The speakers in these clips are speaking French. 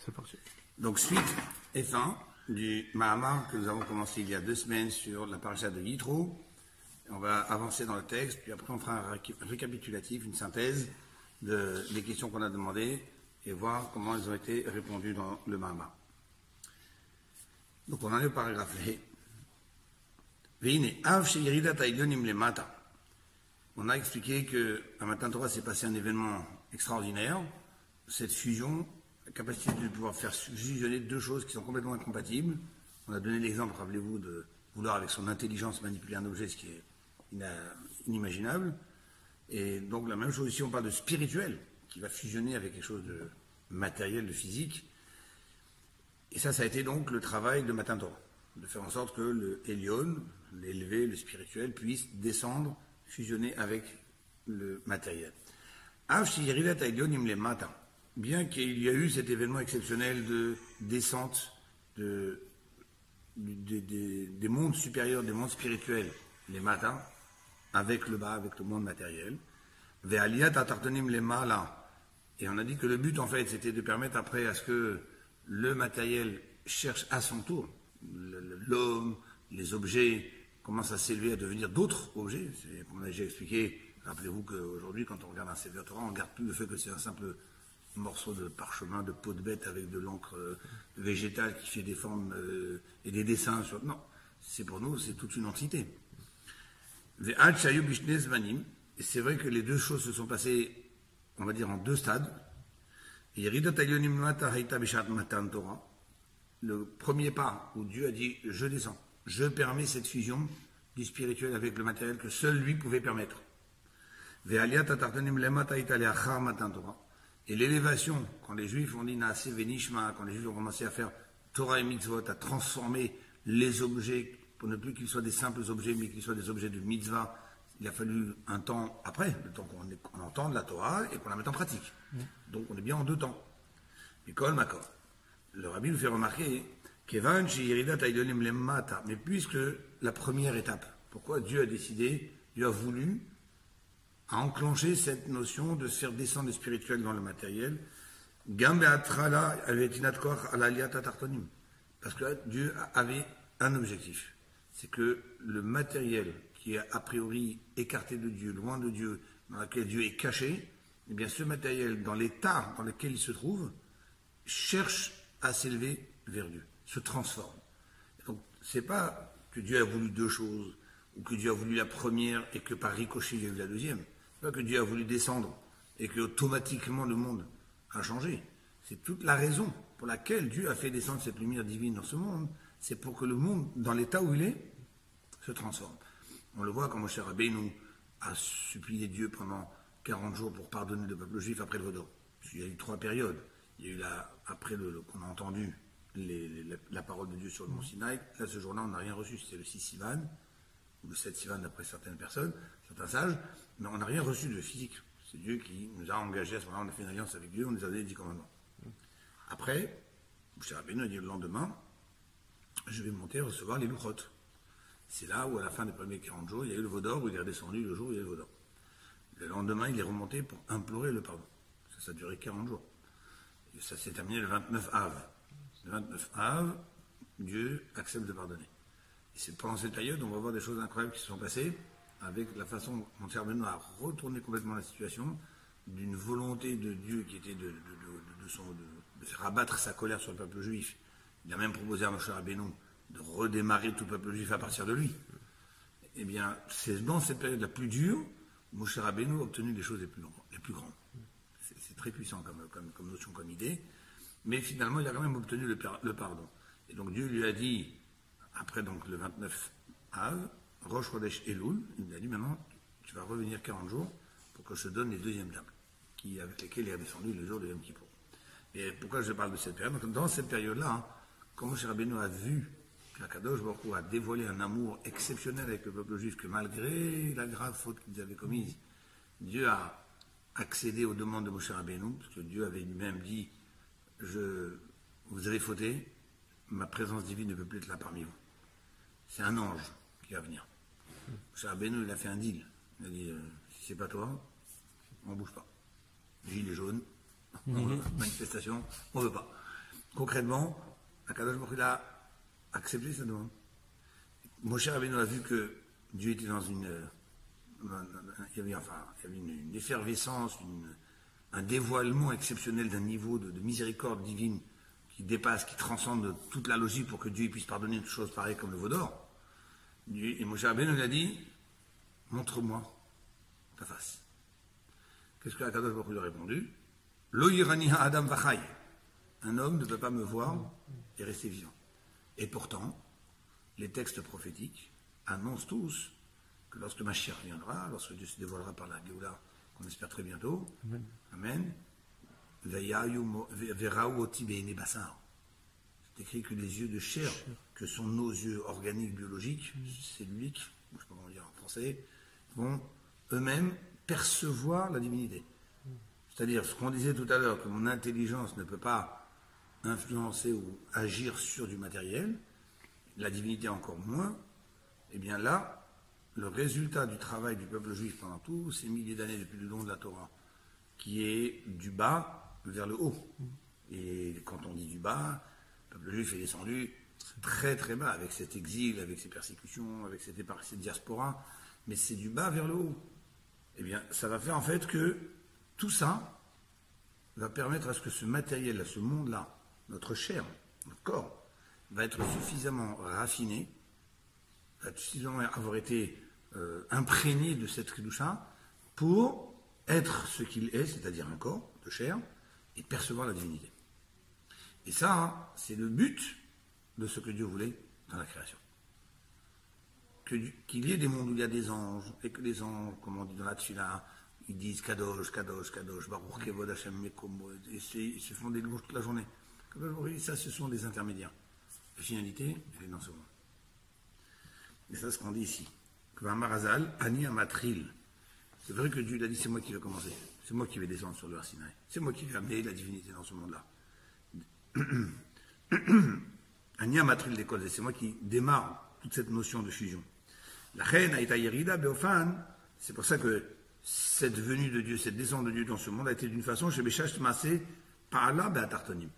C'est parti. Donc, suite et fin du Mahamar que nous avons commencé il y a 2 semaines sur la paracha de Yitro. On va avancer dans le texte, puis après on fera un récapitulatif, une synthèse des questions qu'on a demandées et voir comment elles ont été répondues dans le Mahamar. Donc, on en est au paragraphe. On a expliqué qu'à Matan Torah s'est passé un événement extraordinaire, cette fusion, la capacité de pouvoir faire fusionner 2 choses qui sont complètement incompatibles. On a donné l'exemple, rappelez-vous, de vouloir avec son intelligence manipuler un objet, ce qui est inimaginable. Et donc la même chose ici, on parle de spirituel, qui va fusionner avec quelque chose de matériel, de physique. Et ça a été donc le travail de Matan Torah, de faire en sorte que le Elion, l'élevé, le spirituel, puisse descendre, fusionner avec le matériel. Bien qu'il y a eu cet événement exceptionnel de descente des mondes supérieurs, des mondes spirituels, les matins, avec le bas, avec le monde matériel, et on a dit que le but en fait c'était de permettre après à ce que le matériel cherche à son tour, l'homme, les objets commencent à s'élever à devenir d'autres objets. Comme on a déjà expliqué, rappelez-vous qu'aujourd'hui quand on regarde un Sefer Torah, on ne regarde plus le fait que c'est un simple morceau de parchemin, de peau de bête avec de l'encre végétale qui fait des formes et des dessins sur... Non, c'est pour nous, c'est toute une entité. Et c'est vrai que les 2 choses se sont passées, on va dire, en 2 stades. Le premier pas où Dieu a dit « je descends, je permets cette fusion du spirituel avec le matériel que seul lui pouvait permettre ». Et l'élévation, quand les Juifs ont dit « Naaseh venishma », quand les Juifs ont commencé à faire Torah et mitzvot, à transformer les objets pour ne plus qu'ils soient des simples objets, mais qu'ils soient des objets de mitzvah, il a fallu un temps après, le temps qu'on entende la Torah et qu'on la mette en pratique. Donc on est bien en 2 temps. Mikol Makor. Le Rabbi nous fait remarquer mais puisque la première étape, pourquoi Dieu a décidé, Dieu a voulu, a enclenché cette notion de se faire descendre le spirituel dans le matériel, parce que Dieu avait un objectif, c'est que le matériel qui est a priori écarté de Dieu, loin de Dieu, dans lequel Dieu est caché, eh bien ce matériel, dans l'état dans lequel il se trouve, cherche à s'élever vers Dieu, se transforme. Donc, c'est pas que Dieu a voulu 2 choses, ou que Dieu a voulu la première et que par ricochet il y a eu la deuxième. C'est pas que Dieu a voulu descendre et que automatiquement le monde a changé. C'est toute la raison pour laquelle Dieu a fait descendre cette lumière divine dans ce monde, c'est pour que le monde, dans l'état où il est, se transforme. On le voit quand Moshe Rabbeinu a supplié Dieu pendant 40 jours pour pardonner le peuple juif après le Vaudor. Il y a eu 3 périodes. Il y a eu après qu'on a entendu la parole de Dieu sur le mont Sinaï. Là, ce jour-là, on n'a rien reçu. C'était le 6 Sivan, ou le 7 Sivan d'après certaines personnes, certains sages, mais on n'a rien reçu de physique. C'est Dieu qui nous a engagés à ce moment-là. On a fait une alliance avec Dieu, on nous a donné les 10 commandements. Après, Moshe Rabbeinu a dit le lendemain, je vais monter recevoir les Luchot. C'est là où, à la fin des premiers 40 jours, il y a eu le Vaudor, où il est redescendu le jour où il y a eu le Vaudor. Le lendemain, il est remonté pour implorer le pardon. Ça a duré 40 jours. Et ça s'est terminé le 29 Av. Le 29 Av, Dieu accepte de pardonner. Et c'est pendant cette période, on va voir des choses incroyables qui se sont passées, avec la façon dont Moshe Rabbeinu a retourné complètement la situation, d'une volonté de Dieu qui était de faire abattre sa colère sur le peuple juif. Il a même proposé à Moshe Rabbeinu de redémarrer tout le peuple juif à partir de lui. Eh bien, c'est dans cette période la plus dure, Moshe Rabbeinu a obtenu des choses les plus grandes. C'est très puissant comme notion, comme idée, mais finalement, il a quand même obtenu le pardon. Et donc Dieu lui a dit, après donc le 29 Av, Rosh Chodesh Elul, il lui a dit maintenant, tu vas revenir 40 jours pour que je te donne les 2e tables, avec lesquelles il est descendu le jour de Yom Kippour. Et pourquoi je parle de cette période? Donc, dans cette période-là, quand Moshe Rabbeinu a vu qu'Akadosh Baruch Hu a dévoilé un amour exceptionnel avec le peuple juif, que malgré la grave faute qu'ils avaient commise, Dieu a accédé aux demandes de Moshe Rabbeinu, parce que Dieu avait lui-même dit vous avez fauté, ma présence divine ne peut plus être là parmi vous. C'est un ange qui va venir. Moshe Rabbeinu, il a fait un deal. Il a dit si c'est pas toi, on ne bouge pas. Gilets jaunes, manifestation, on ne veut pas. concrètement, Akadosh Baruch Hu a accepté sa demande. Moshe Rabbeinu a vu que Dieu était dans il y avait une effervescence, un dévoilement exceptionnel d'un niveau de miséricorde divine qui dépasse, qui transcende toute la logique pour que Dieu puisse pardonner une chose pareille comme le veau d'or. Et Moshe Rabbeinu lui a dit, montre-moi ta face. Qu'est-ce que Akadosh Baruch Hu lui a répondu? Lo yirani ha'adam v'chai. Un homme ne peut pas me voir et rester vivant. Et pourtant, les textes prophétiques annoncent tous que lorsque Mashiach viendra, lorsque Dieu se dévoilera par la Géoula, qu'on espère très bientôt, Amen, Vera'u oti be'enei basar. C'est écrit que les yeux de chair, que sont nos yeux organiques, biologiques, celluliques, je ne sais pas comment dire en français, vont eux-mêmes percevoir la divinité. C'est-à-dire, ce qu'on disait tout à l'heure, que mon intelligence ne peut pas influencer ou agir sur du matériel, la divinité encore moins, et bien là, le résultat du travail du peuple juif pendant tous ces milliers d'années depuis le don de la Torah, qui est du bas vers le haut. Et quand on dit du bas, le peuple juif est descendu très très bas, avec cet exil, avec ces persécutions, avec cette diaspora, mais c'est du bas vers le haut. Eh bien, ça va faire en fait que tout ça va permettre à ce que ce matériel-là, ce monde-là, notre chair, notre corps, va être suffisamment raffiné, va suffisamment avoir été imprégné de cette Kedusha pour être ce qu'il est, c'est-à-dire un corps de chair, et percevoir la divinité. Et ça, c'est le but de ce que Dieu voulait dans la création. Qu'il y ait des mondes où il y a des anges, et que les anges, comme on dit dans la Tfila, ils disent Kadosh, Kadosh, Kadosh, Baruch Kevod Hashem Mekomo, et ils se font des louanges toute la journée. Ça, ce sont des intermédiaires. La finalité, elle est dans ce monde. Et ça, c'est ce qu'on dit ici. Marazal, Ani Amatril. C'est vrai que Dieu l'a dit, c'est moi qui vais commencer. C'est moi qui vais descendre sur le Sinaï. C'est moi qui vais amener la divinité dans ce monde-là. Ani Amatril d'école, c'est moi qui démarre toute cette notion de fusion. La reine a été Yerida Beofan. C'est pour ça que cette venue de Dieu, cette descente de Dieu dans ce monde a été d'une façon, chez Béchash Massé, par là, Beatartonim.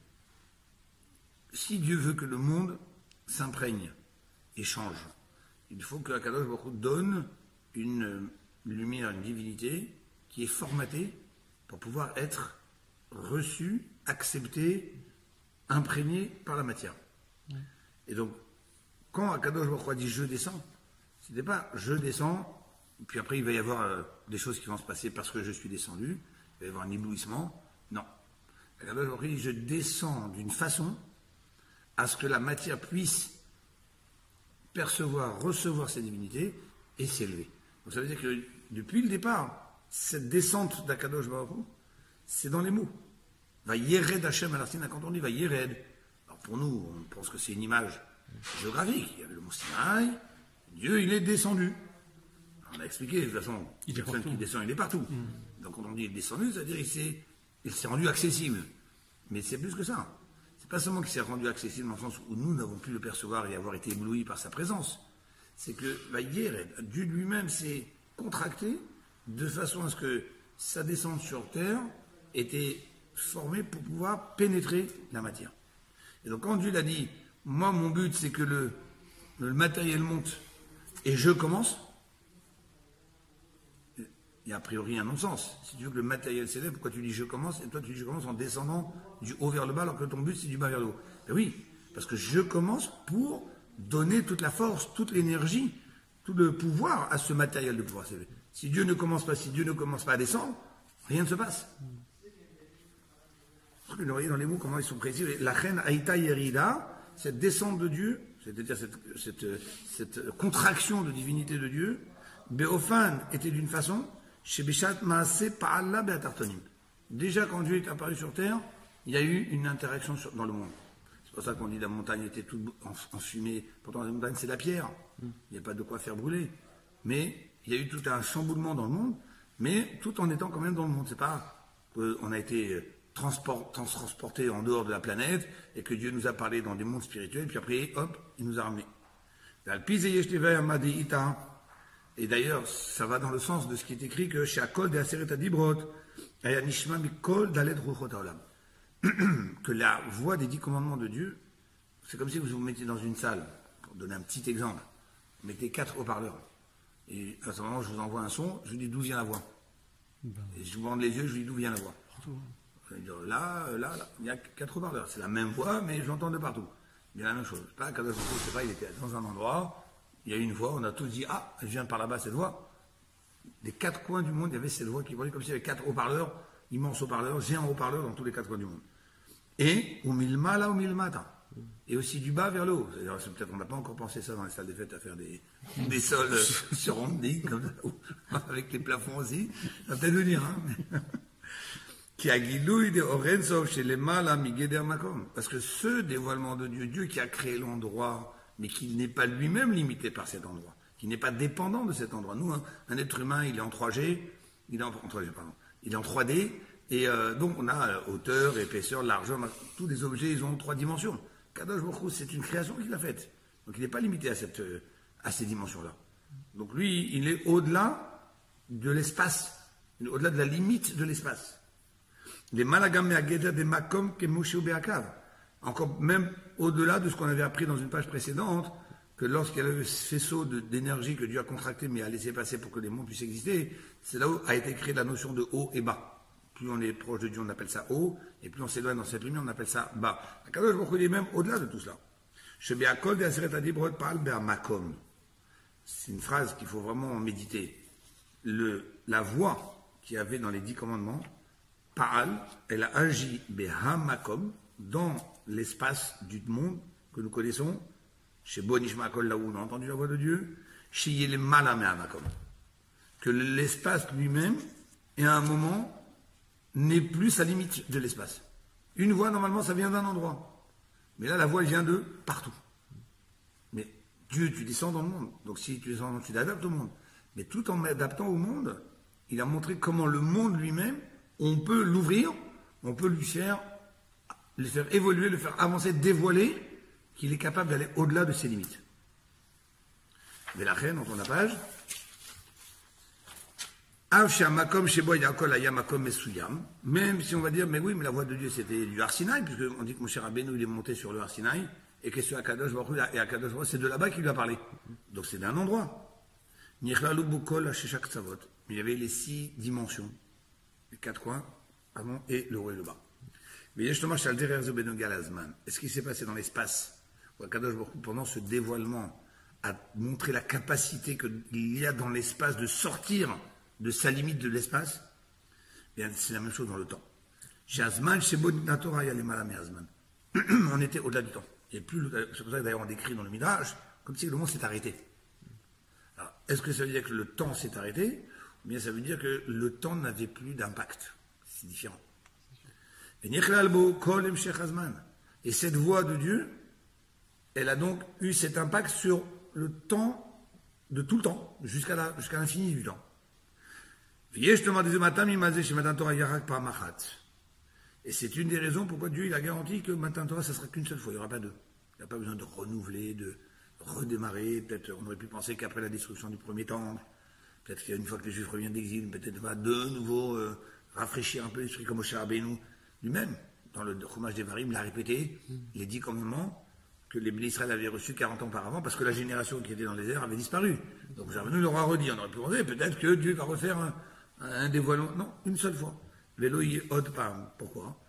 Si Dieu veut que le monde s'imprègne et change, il faut que Akadosh Baruch Hu donne une lumière, une divinité qui est formatée pour pouvoir être reçue, acceptée, imprégnée par la matière. Et donc, quand Akadosh Baruch Hu dit je descends, ce n'est pas je descends, puis après il va y avoir des choses qui vont se passer parce que je suis descendu, il va y avoir un éblouissement. Non. Akadosh Baruch Hu dit je descends d'une façon à ce que la matière puisse percevoir, recevoir ces divinités et s'élever. Donc ça veut dire que depuis le départ, cette descente d'Akadosh Baruch Hu, c'est dans les mots. Va Yered Hashem Alartina, quand on dit va Yered, alors pour nous, on pense que c'est une image géographique. Il y avait le mont Sinaï, Dieu il est descendu. Alors on a expliqué, de toute façon, personne qui descend, il est partout. Donc quand on dit il est descendu, ça veut dire qu'il s'est rendu accessible. Mais c'est plus que ça. Pas seulement qu'il s'est rendu accessible dans le sens où nous n'avons pu le percevoir et avoir été éblouis par sa présence, c'est que Dieu lui-même s'est contracté de façon à ce que sa descente sur terre était formée pour pouvoir pénétrer la matière. Et donc quand Dieu l'a dit, moi mon but c'est que le matériel monte et je commence, il y a a priori un non-sens. Si tu veux que le matériel s'élève, pourquoi tu dis je commence, et toi tu dis je commence en descendant du haut vers le bas, alors que ton but c'est du bas vers le haut? Ben oui, parce que je commence pour donner toute la force, toute l'énergie, tout le pouvoir à ce matériel de pouvoir s'élever. Si Dieu ne commence pas à descendre, rien ne se passe. Vous voyez dans les mots comment ils sont précis. La reine Aïta Yerida, cette descente de Dieu, c'est-à-dire cette contraction de divinité de Dieu, Beofan était d'une façon, chez Béchat Maasé Pa'alla Beatartonim. Déjà quand Dieu est apparu sur terre, il y a eu une interaction dans le monde. C'est pour ça qu'on dit que la montagne était toute en fumée. Pourtant la montagne c'est la pierre, il n'y a pas de quoi faire brûler. Mais il y a eu tout un chamboulement dans le monde, mais tout en étant quand même dans le monde. C'est pas qu'on a été transporté en dehors de la planète et que Dieu nous a parlé dans des mondes spirituels, puis après, hop, il nous a ramenés. Et d'ailleurs, ça va dans le sens de ce qui est écrit que chez Akol de Aseret Adibrot, que la voix des 10 commandements de Dieu, c'est comme si vous vous mettez dans une salle, pour donner un petit exemple, vous mettez 4 haut-parleurs. Et à ce moment, je vous envoie un son, je vous dis d'où vient la voix. Et je vous bande les yeux, je vous dis d'où vient la voix. Là, il y a 4 haut-parleurs. C'est la même voix, mais j'entends de partout. Il y a la même chose. Pas, quand je sais pas, il était dans un endroit, il y a une voix, on a tous dit, ah, elle vient par là-bas, cette voix. Des 4 coins du monde, il y avait cette voix qui volait comme s'il y avait 4 haut-parleurs, immenses haut-parleurs, géants haut-parleurs dans tous les 4 coins du monde. Et, au milmala, au milmata. Et aussi du bas vers le haut. C'est-à-dire, peut-être on n'a pas encore pensé ça dans les salles des fêtes à faire des sols surrondis, comme ça, avec les plafonds aussi. Ça va peut-être venir, hein. Qui a guidouille de Orensov chez les mâles Migeder Makom. Parce que ce dévoilement de Dieu, Dieu qui a créé l'endroit, mais qui n'est pas lui-même limité par cet endroit, qui n'est pas dépendant de cet endroit. Nous, un être humain, il est en 3G, il est en 3D, et donc on a hauteur, épaisseur, largeur, tous les objets, ils ont 3 dimensions. Kadosh Baruch Hu, c'est une création qu'il a faite. Donc il n'est pas limité à ces dimensions-là. Donc lui, il est au-delà de l'espace, au-delà de la limite de l'espace. Les malagam me'ageder des makom ke Moshe be'akav. Encore même au-delà de ce qu'on avait appris dans une page précédente, que lorsqu'il y a le faisceau d'énergie que Dieu a contracté mais a laissé passer pour que les mondes puissent exister, c'est là où a été créée la notion de haut et bas. Plus on est proche de Dieu, on appelle ça haut, et plus on s'éloigne dans cette lumière, on appelle ça bas. Akadosh Baruch Hu est même au-delà de tout cela. C'est une phrase qu'il faut vraiment méditer. La voix qu'il y avait dans les 10 commandements, Paal, elle a agi Behamakom, dans l'espace du monde que nous connaissons, chez Bonishmakol, là où on a entendu la voix de Dieu, chez Yelemalamakom. Que l'espace lui-même, et à un moment, n'est plus sa limite de l'espace. Une voix, normalement, ça vient d'un endroit. Mais là, la voix, elle vient de partout. Mais Dieu, tu descends dans le monde. Donc si tu descends, tu t'adaptes au monde. Mais tout en m'adaptant au monde, il a montré comment le monde lui-même, on peut l'ouvrir, on peut le faire évoluer, le faire avancer, dévoiler, qu'il est capable d'aller au-delà de ses limites. Mais la reine, on tourne la page. Même si on va dire, mais oui, mais la voix de Dieu c'était du Har Sinaï, puisque on dit que Moshe Rabbeinu il est monté sur le Har Sinaï, et que sur Akadosh Baruch Hu, et Akadosh Baruch Hu, c'est de là-bas qu'il lui a parlé. Donc c'est d'un endroit. Mais il y avait les 6 dimensions, les 4 coins, avant, et le haut et le bas. Mais justement, est-ce qu'il s'est passé dans l'espace, où Akadosh Baruch Hu, pendant ce dévoilement, a montré la capacité qu'il y a dans l'espace de sortir de sa limite de l'espace, c'est la même chose dans le temps. On était au-delà du temps. C'est pour ça que d'ailleurs on décrit dans le Midrash, comme si le monde s'est arrêté. Alors, est-ce que ça veut dire que le temps s'est arrêté, ou bien ça veut dire que le temps n'avait plus d'impact? C'est différent. Et cette voix de Dieu, elle a donc eu cet impact sur le temps, de tout le temps, jusqu'à l'infini du temps. Et c'est une des raisons pourquoi Dieu il a garanti que Matan Torah, ça ne sera qu'une seule fois, il n'y aura pas deux. Il n'y a pas besoin de renouveler, de redémarrer. Peut-être on aurait pu penser qu'après la destruction du premier temple, peut-être qu'une fois que les Juifs reviennent d'exil, peut-être va de nouveau rafraîchir un peu l'esprit comme Moshe Rabbeinu lui-même. Dans le Chumash Devarim, il a répété les 10 commandements que les Bnei Israël avaient reçus 40 ans auparavant parce que la génération qui était dans les airs avait disparu. Donc Moshe Rabbeinu l'aura redit. On aurait pu penser peut-être que Dieu va refaire un dévoilement. Non, une seule fois. Vélo y od pam. Pourquoi?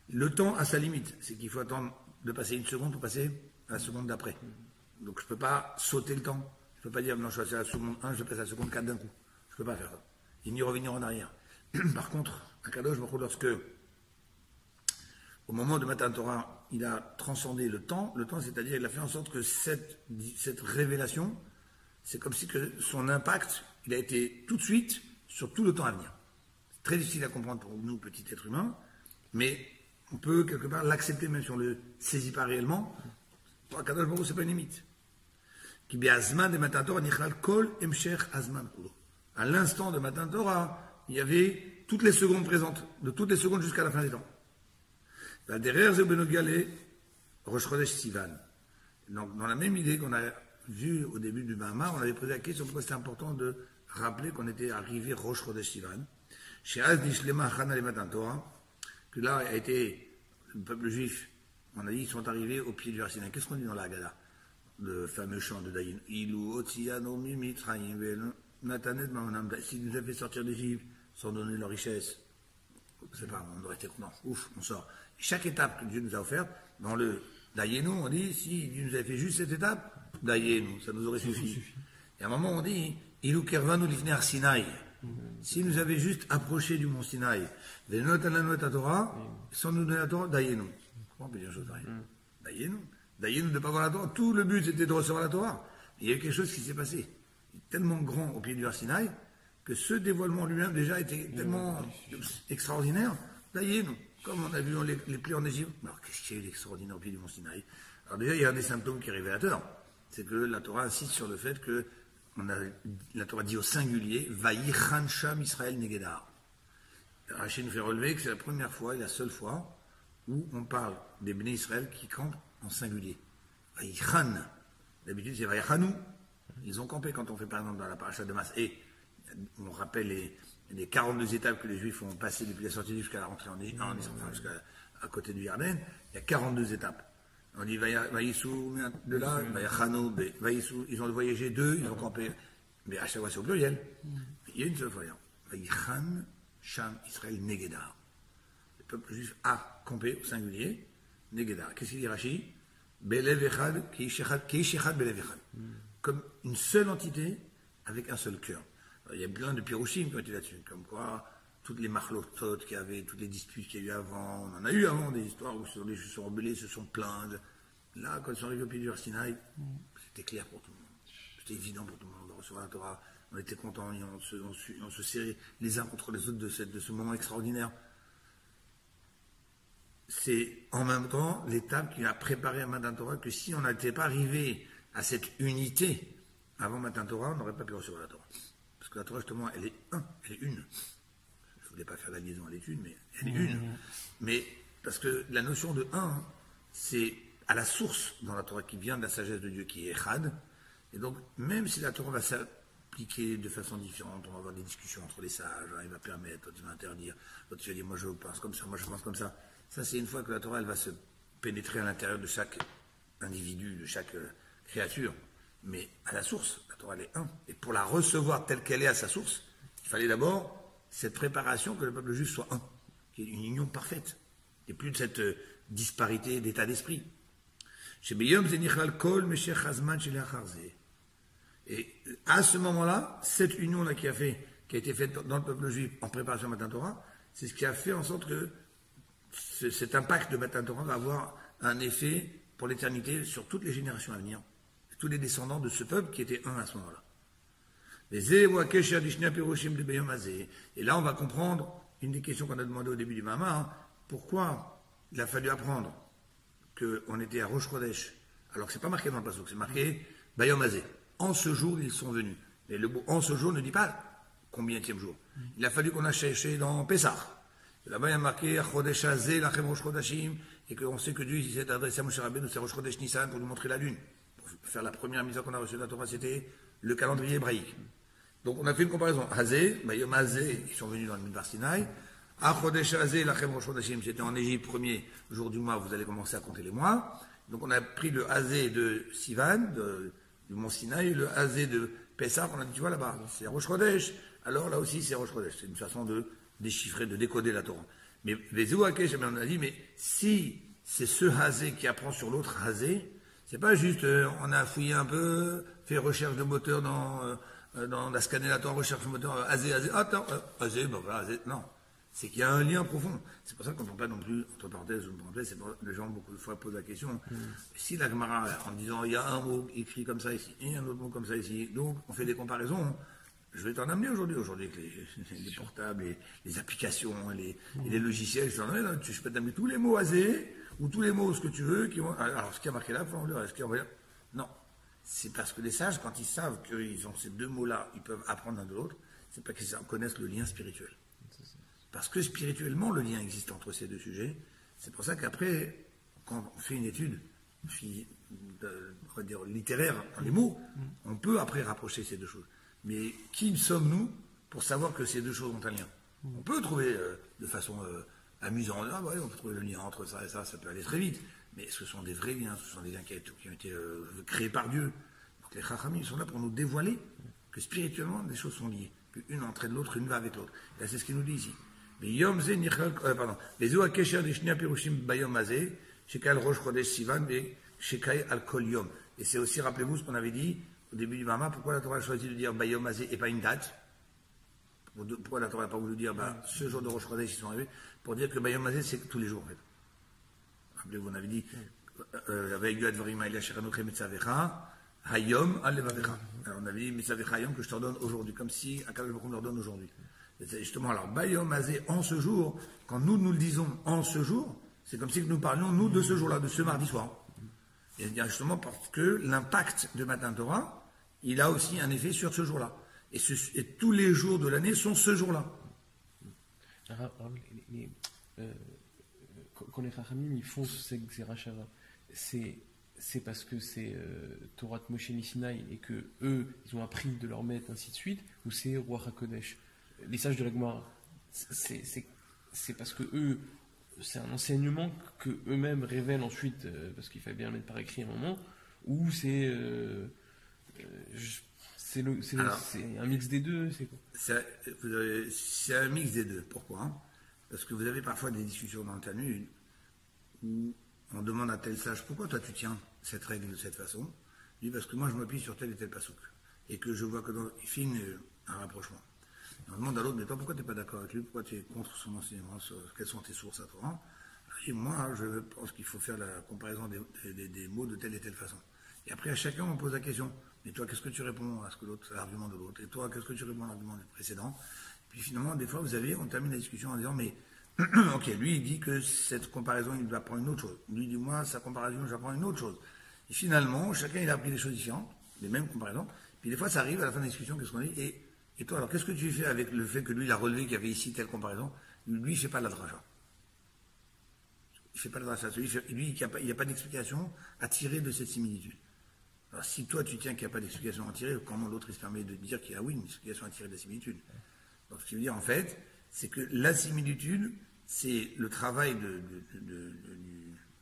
Le temps a sa limite. C'est qu'il faut attendre de passer une seconde pour passer à la seconde d'après. Donc je ne peux pas sauter le temps. Je ne peux pas dire non, je vais passer à la seconde 1, je vais passer à la seconde 4 d'un coup. Je ne peux pas faire ça. Il n'y revenir en arrière. Par contre, à Kadosh, lorsque au moment de Matan Torah, il a transcendé le temps, c'est-à-dire il a fait en sorte que cette révélation, c'est comme si que son impact, il a été tout de suite sur tout le temps à venir. C'est très difficile à comprendre pour nous, petits êtres humains, mais on peut quelque part l'accepter même si on ne le saisit pas réellement. Pour Akadosh Baruch Hu, c'est pas une limite. À l'instant de Matan Torah, il y avait toutes les secondes présentes, de toutes les secondes jusqu'à la fin des temps. Rosh Chodesh Sivan. Donc, dans la même idée qu'on a vue au début du Mahamar, on avait posé la question pourquoi c'était important de rappeler qu'on était arrivé Rosh Chodesh Sivan. Chez Azdishlema Chana Matan Torah, que là a été le peuple juif, on a dit, ils sont arrivés au pied du Har Sinaï. Qu'est-ce qu'on dit dans la Haggadah? Le fameux chant de Daïn. Ilou Otsiano Mimitraïm Natanet Maonam. S'ils nous avaient fait sortir d'Égypte sans donner leur richesse, c'est pas, on aurait été content. Ouf, on sort. Chaque étape que Dieu nous a offerte, dans le Daïenou, on dit, si Dieu nous avait fait juste cette étape, Daïenou, ça nous aurait suffi. Et à un moment, on dit, Ilou Kervanu Lifne Har Sinaï. S'il nous avait juste approché du mont Sinaï, Torah, sans nous donner la Torah, Daïenou. Comment on peut dire une chose pareille? Daïenou. Daïenou de ne pas voir la Torah. Tout le but c'était de recevoir la Torah. Il y a eu quelque chose qui s'est passé. Il est tellement grand au pied du Har Sinaï que ce dévoilement lui-même déjà était tellement extraordinaire. Daïenou. Comme on a vu les plaies en Égypte. Alors qu'est-ce qu'il y a eu d'extraordinaire au pied du mont Sinaï? Alors déjà, il y a un des symptômes qui est révélateur. C'est que la Torah insiste sur le fait que la Torah dit au singulier, Vaïchan Sham Israël Negedar. Rachid nous fait relever que c'est la première fois et la seule fois où on parle des Bnei Israël qui campent en singulier. Vaïchan. D'habitude, c'est Vaïchanou. Ils ont campé quand on fait par exemple dans la paracha de Mas. Et on rappelle les 42 étapes que les Juifs ont passées depuis la sortie jusqu'à la rentrée en Égypte, enfin, jusqu'à à côté du Yarden. Il y a 42 étapes. On dit Vaïssou, de là, Vaïchanou, Vaïssou, ils ont voyagé 2, ils ont campé. Mais à chaque fois, c'est au pluriel. Il y a une seule fois. Vaïchan Sham Israël Negedar. Le peuple juif a campé au singulier, Negedar. Qu'est-ce qu'il dit Rashi? Belev Echad, Keish Echad Belev Echad. Comme une seule entité avec un seul cœur. Il y a plein de pirouchim qui ont été là-dessus, comme quoi toutes les marlotot qu'il y avait, toutes les disputes qu'il y a eu avant, on en a eu avant des histoires où les juifs se sont rebellés, se sont plaints. Là, quand ils sont arrivés au pied du Har Sinaï, c'était clair pour tout le monde. C'était évident pour tout le monde de recevoir la Torah. On était contents, on se serrait les uns contre les autres de ce moment extraordinaire. C'est en même temps l'étape qui a préparé à Matan Torah que si on n'était pas arrivé à cette unité avant Matan Torah, on n'aurait pas pu recevoir la Torah. Parce que la Torah, justement, elle est une. Je ne voulais pas faire la liaison, elle est une, mais elle est une. Mais parce que la notion de un, c'est à la source dans la Torah qui vient de la sagesse de Dieu qui est Echad. Et donc, même si la Torah va s'appliquer de façon différente, on va avoir des discussions entre les sages, il va permettre, l'autre va interdire, l'autre va dire moi je pense comme ça, moi je pense comme ça. Ça, c'est une fois que la Torah, elle va se pénétrer à l'intérieur de chaque individu, de chaque créature. Mais à la source, la Torah, elle est un. Et pour la recevoir telle qu'elle est à sa source, il fallait d'abord cette préparation que le peuple juif soit un, qu'il y ait une union parfaite. Il n'y ait plus de cette disparité d'état d'esprit. Et à ce moment-là, cette union-là qui a été faite dans le peuple juif en préparation à Matan Torah, c'est ce qui a fait en sorte que cet impact de Matan Torah va avoir un effet pour l'éternité sur toutes les générations à venir, tous les descendants de ce peuple qui était un à ce moment-là. Et là, on va comprendre une des questions qu'on a demandé au début du Mama, pourquoi il a fallu apprendre qu'on était à Rosh Chodesh, alors que c'est pas marqué dans le passage, c'est marqué Bayom Hazé. En ce jour, ils sont venus. Et le mot en ce jour ne dit pas combienième jour. Il a fallu qu'on a cherché dans Pessah. Là-bas, il y a marqué Chodesh Hazé, Lachem Rosh Chodashim, et qu'on sait que Dieu s'est adressé à Moshe Rabbeinu, c'est Rosh Chodesh Nissan pour lui montrer la lune. Pour faire la première mise qu'on a reçue de la Torah, c'était le calendrier hébraïque. Donc on a fait une comparaison. Hazé, Bayom Hazé, ils sont venus dans le Midbar Sinaï. Chodesh Hazé, Lachem Rosh Chodashim, c'était en Égypte, premier jour du mois, vous allez commencer à compter les mois. Donc on a pris le Hazé de Sivan, du mont Sinaï, et le Hazé de Pessah, on a dit, tu vois là-bas, c'est Rosh Chodesh. Alors là aussi, c'est Rosh Chodesh. C'est une façon de déchiffrer, de décoder la Torah. Mais les Zouakesh, on a dit, mais si c'est ce Hazé qui apprend sur l'autre Hazé, c'est pas juste, on a fouillé un peu, fait recherche de moteur dans la scanner la Torah, recherche de moteur, Hazé, attends, Hazé, bon voilà, Hazé, non. C'est qu'il y a un lien profond. C'est pour ça qu'on ne prend pas non plus, entre parenthèses, c'est pour, les gens beaucoup de fois posent la question, si la Gemara, en disant, il y a un mot écrit comme ça ici, et un autre mot comme ça ici, donc on fait des comparaisons, je vais t'en amener aujourd'hui avec les portables, les applications, et les logiciels, je peux t'amener tous les mots Hazé, ou tous les mots, ce que tu veux, qui vont, alors ce qui a marqué là, non. C'est parce que les sages, quand ils savent qu'ils ont ces deux mots-là, ils peuvent apprendre l'un de l'autre, c'est parce qu'ils connaissent le lien spirituel. Parce que spirituellement, le lien existe entre ces deux sujets. C'est pour ça qu'après, quand on fait une étude, on va dire littéraire dans les mots, on peut après rapprocher ces deux choses. Mais qui sommes-nous pour savoir que ces deux choses ont un lien? On peut trouver de façon amusante, on peut trouver le lien entre ça et ça peut aller très vite. Mais ce sont des vrais liens, ce sont des liens qui ont été créés par Dieu. Donc les Chachamim sont là pour nous dévoiler que spirituellement, des choses sont liées. Qu'une entraîne l'autre, une va avec l'autre. Et c'est ce qu'il nous dit ici. Et c'est aussi, rappelez-vous ce qu'on avait dit au début du Mama, pourquoi la Torah a choisi de dire Bayom Hazé et pas une date. Pourquoi la Torah n'a pas voulu dire ce jour de Rosh Chodesh ils sont arrivés, pour dire que Bayom Hazé c'est tous les jours en fait. Rappelez-vous, on avait dit avec du Advarim Aïla Sheranochem Metzavecha, Hayom Alevavecha. On avait dit Metzavecha Hayom que je t'ordonne aujourd'hui, comme si Akadosh Baruch Hu nous ordonne aujourd'hui. Justement, alors Bayom Hazé en ce jour, quand nous le disons en ce jour, c'est comme si nous parlions nous de ce jour-là, de ce mardi soir. Et bien justement parce que l'impact de Matan Torah, il a aussi un effet sur ce jour-là. Et tous les jours de l'année sont ce jour-là. Quand les Chachamim ils font ce Xera Shava, c'est parce que c'est Torah de Moshe Sinai et que eux ils ont appris de leur maître ainsi de suite, ou c'est Roi HaKodesh, les sages de la Gemara, c'est parce que eux c'est un enseignement que eux-mêmes révèlent ensuite parce qu'il fallait bien le mettre par écrit à un moment, ou c'est un mix des deux, c'est quoi? C'est un mix des deux. Pourquoi? Parce que vous avez parfois des discussions dans le Talmud où on demande à tel sage pourquoi toi tu tiens cette règle de cette façon. Il dit parce que moi je m'appuie sur tel et tel passouk et que je vois que il fait un rapprochement. Et on demande à l'autre mais toi pourquoi tu n'es pas d'accord avec lui, pourquoi tu es contre son enseignement, quelles sont tes sources à toi? Et moi je pense qu'il faut faire la comparaison des mots de telle et telle façon. Et après à chacun on pose la question. Et toi, qu'est-ce que tu réponds à ce que l'autre, à l'argument de l'autre? Et toi, qu'est-ce que tu réponds à l'argument du précédent? Puis finalement, des fois, on termine la discussion en disant, mais, ok, lui, il dit que cette comparaison, il doit prendre une autre chose. Lui, il dit, moi, sa comparaison, j'apprends une autre chose. Et finalement, chacun, il a appris des choses différentes, les mêmes comparaisons. Puis des fois, ça arrive à la fin de la discussion, qu'est-ce qu'on dit? Et toi, alors, qu'est-ce que tu fais avec le fait que lui, il a relevé qu'il y avait ici telle comparaison? Lui, il ne fait pas de la dracha. Il ne fait pas de la dracha. Lui, il n'y a pas d'explication à tirer de cette similitude. Alors, si toi tu tiens qu'il n'y a pas d'explication à tirer, comment l'autre il se permet de dire qu'il y a une explication à tirer de la similitude? Donc, ce qui veut dire en fait, c'est que la similitude, c'est le travail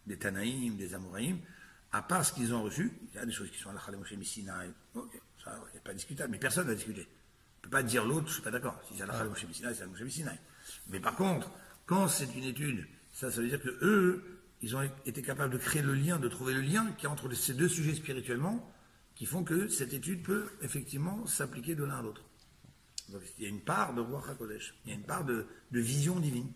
des Tanaïm, des Amoraïm, à part ce qu'ils ont reçu. Il y a des choses qui sont à la Chalem Moshe Sinai, ça, il n'y a pas discutable, mais personne ne va discuter. On ne peut pas dire l'autre, je ne suis pas d'accord. Si c'est à la Chalem Moshe Sinai, c'est à la Moshe Sinai. Mais par contre, quand c'est une étude, ça veut dire que eux, ils ont été capables de créer le lien, de trouver le lien qu'il y a entre ces deux sujets spirituellement, qui font que cette étude peut effectivement s'appliquer de l'un à l'autre. Donc il y a une part de Ruach HaKodesh, il y a une part de vision divine.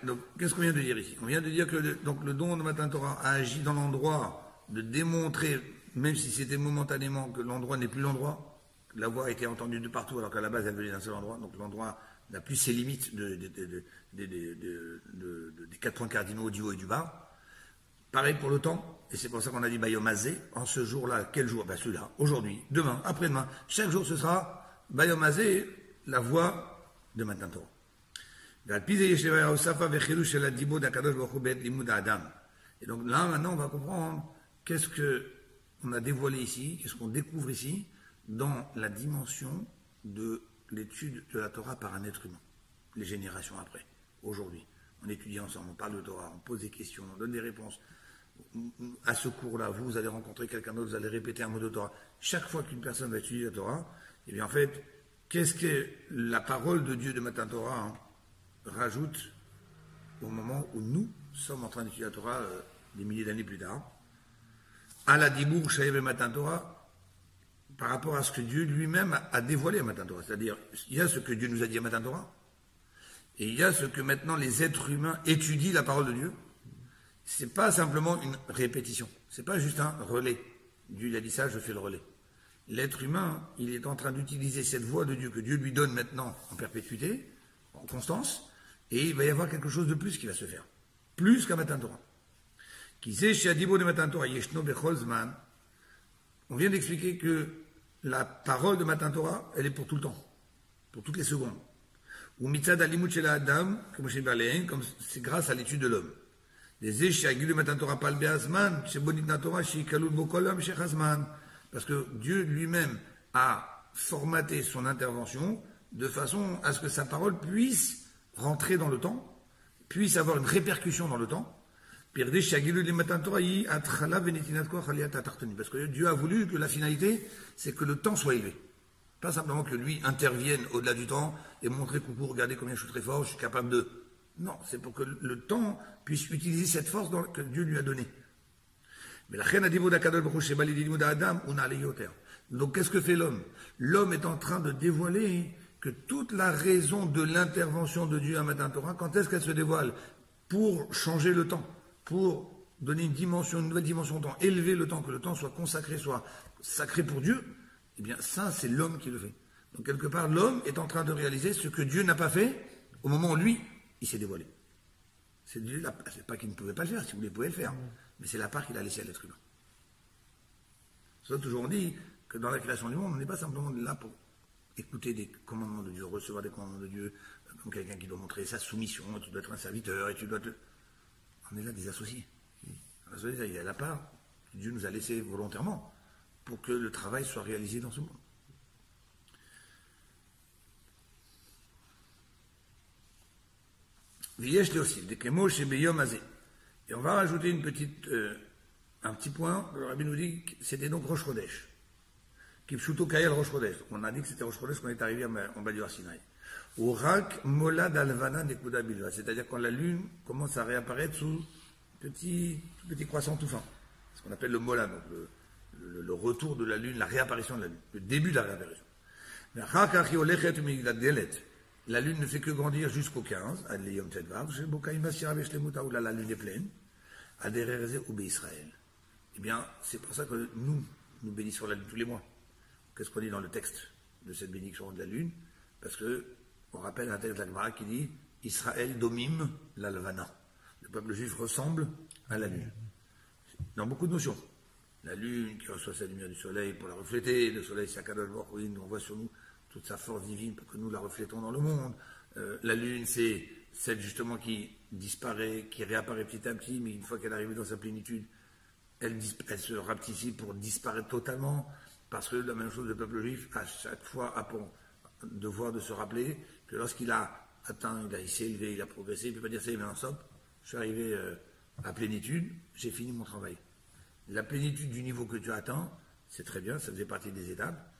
Donc qu'est-ce qu'on vient de dire ici? On vient de dire que le don de Matan Torah a agi dans l'endroit de démontrer, même si c'était momentanément, que l'endroit n'est plus l'endroit, que la voix a été entendue de partout alors qu'à la base elle venait d'un seul endroit, donc l'endroit n'a plus ses limites des 4 points cardinaux du haut et du bas. Pareil pour le temps, et c'est pour ça qu'on a dit Bayom Hazé, en ce jour-là, quel jour? Ben celui-là, aujourd'hui, demain, après-demain, chaque jour ce sera Bayom Hazé, la voix de Matan Torah. Et donc là, maintenant, on va comprendre qu'est-ce qu'on a dévoilé ici, qu'est-ce qu'on découvre ici, dans la dimension de l'étude de la Torah par un être humain, les générations après, aujourd'hui. On étudie ensemble, on parle de Torah, on pose des questions, on donne des réponses. À ce cours-là, vous allez rencontrer quelqu'un d'autre, vous allez répéter un mot de Torah. Chaque fois qu'une personne va étudier la Torah, eh bien en fait, qu'est-ce que la parole de Dieu de Matan Torah rajoute au moment où nous sommes en train d'étudier la Torah des milliers d'années plus tard, à la Dibour Shayev Matan Torah, par rapport à ce que Dieu lui-même a dévoilé à Matan Torah. C'est-à-dire, il y a ce que Dieu nous a dit à Matan Torah, et il y a ce que maintenant les êtres humains étudient la parole de Dieu. C'est pas simplement une répétition, c'est pas juste un relais. Dieu il a dit ça, je fais le relais. L'être humain, il est en train d'utiliser cette voix de Dieu que Dieu lui donne maintenant en perpétuité, en constance, et il va y avoir quelque chose de plus qui va se faire. Plus qu'à Matan Torah. Qui sait chez Adibo de Matan Torah, Yeshno Bechol Zman. On vient d'expliquer que la parole de Matan Torah, elle est pour tout le temps, pour toutes les secondes. Ou Mitzad Alimut Shel Adam, comme c'est grâce à l'étude de l'homme. Les Échagil de Matan Torah Pal Be'azman, chez Bonit Torah, chez Kalul Bokolam, chez Chazman. Parce que Dieu lui-même a formaté son intervention de façon à ce que sa parole puisse rentrer dans le temps, puisse avoir une répercussion dans le temps. Parce que Dieu a voulu que la finalité, c'est que le temps soit élevé. Pas simplement que lui intervienne au-delà du temps et montrer coucou, regardez combien je suis très fort, je suis capable de... Non, c'est pour que le temps puisse utiliser cette force que Dieu lui a donnée. Mais la reine a dit, donc qu'est-ce que fait l'homme? L'homme est en train de dévoiler que toute la raison de l'intervention de Dieu à Matan Torah, quand est-ce qu'elle se dévoile? Pour changer le temps, pour donner une nouvelle dimension au temps, élever le temps, que le temps soit consacré, soit sacré pour Dieu, eh bien ça c'est l'homme qui le fait. Donc quelque part l'homme est en train de réaliser ce que Dieu n'a pas fait au moment où lui, il s'est dévoilé. C'est pas qu'il ne pouvait pas le faire, si vous voulez, il pouvait le faire, mais c'est la part qu'il a laissée à l'être humain. C'est toujours on dit que dans la création du monde, on n'est pas simplement là pour écouter des commandements de Dieu, recevoir des commandements de Dieu, comme quelqu'un qui doit montrer sa soumission, tu dois être un serviteur, et tu dois te... On est là des associés. Il y a la part que Dieu nous a laissée volontairement pour que le travail soit réalisé dans ce monde. Viesh aussi, des Kemo chez Beyom Azé. Et on va rajouter un petit point, le Rabbi nous dit que c'était donc Rosh Chodesh. Kipshuto Kayel Rosh Chodesh. On a dit que c'était Rosh Chodesh quand on est arrivé en bas du Arsinaï. Ou Rak Molad Alvana Nekuda Bilva. C'est-à-dire quand la lune commence à réapparaître sous petit croissant tout fin. Ce qu'on appelle le Molad, donc le retour de la lune, la réapparition de la lune, le début de la réapparition. La lune ne fait que grandir jusqu'au 15, la lune est pleine, ou Israël. Eh bien, c'est pour ça que nous bénissons la lune tous les mois. Qu'est-ce qu'on dit dans le texte de cette bénédiction de la lune? Parce que, on rappelle un texte de la Gemara qui dit Israël domim la levana. Le peuple juif ressemble à la lune. Dans beaucoup de notions. La lune qui reçoit sa lumière du soleil pour la refléter, le soleil c'est Akadosh Baruch Hu, on voit sur nous toute sa force divine pour que nous la reflétons dans le monde. La lune c'est celle justement qui disparaît, qui réapparaît petit à petit, mais une fois qu'elle arrive dans sa plénitude, elle se rapetissait pour disparaître totalement, parce que la même chose le peuple juif, à chaque fois a pour devoir de se rappeler que lorsqu'il a atteint, il s'est élevé, il a progressé, il ne peut pas dire ça, mais en somme, je suis arrivé à plénitude, j'ai fini mon travail. La plénitude du niveau que tu as atteint, c'est très bien, ça faisait partie des étapes,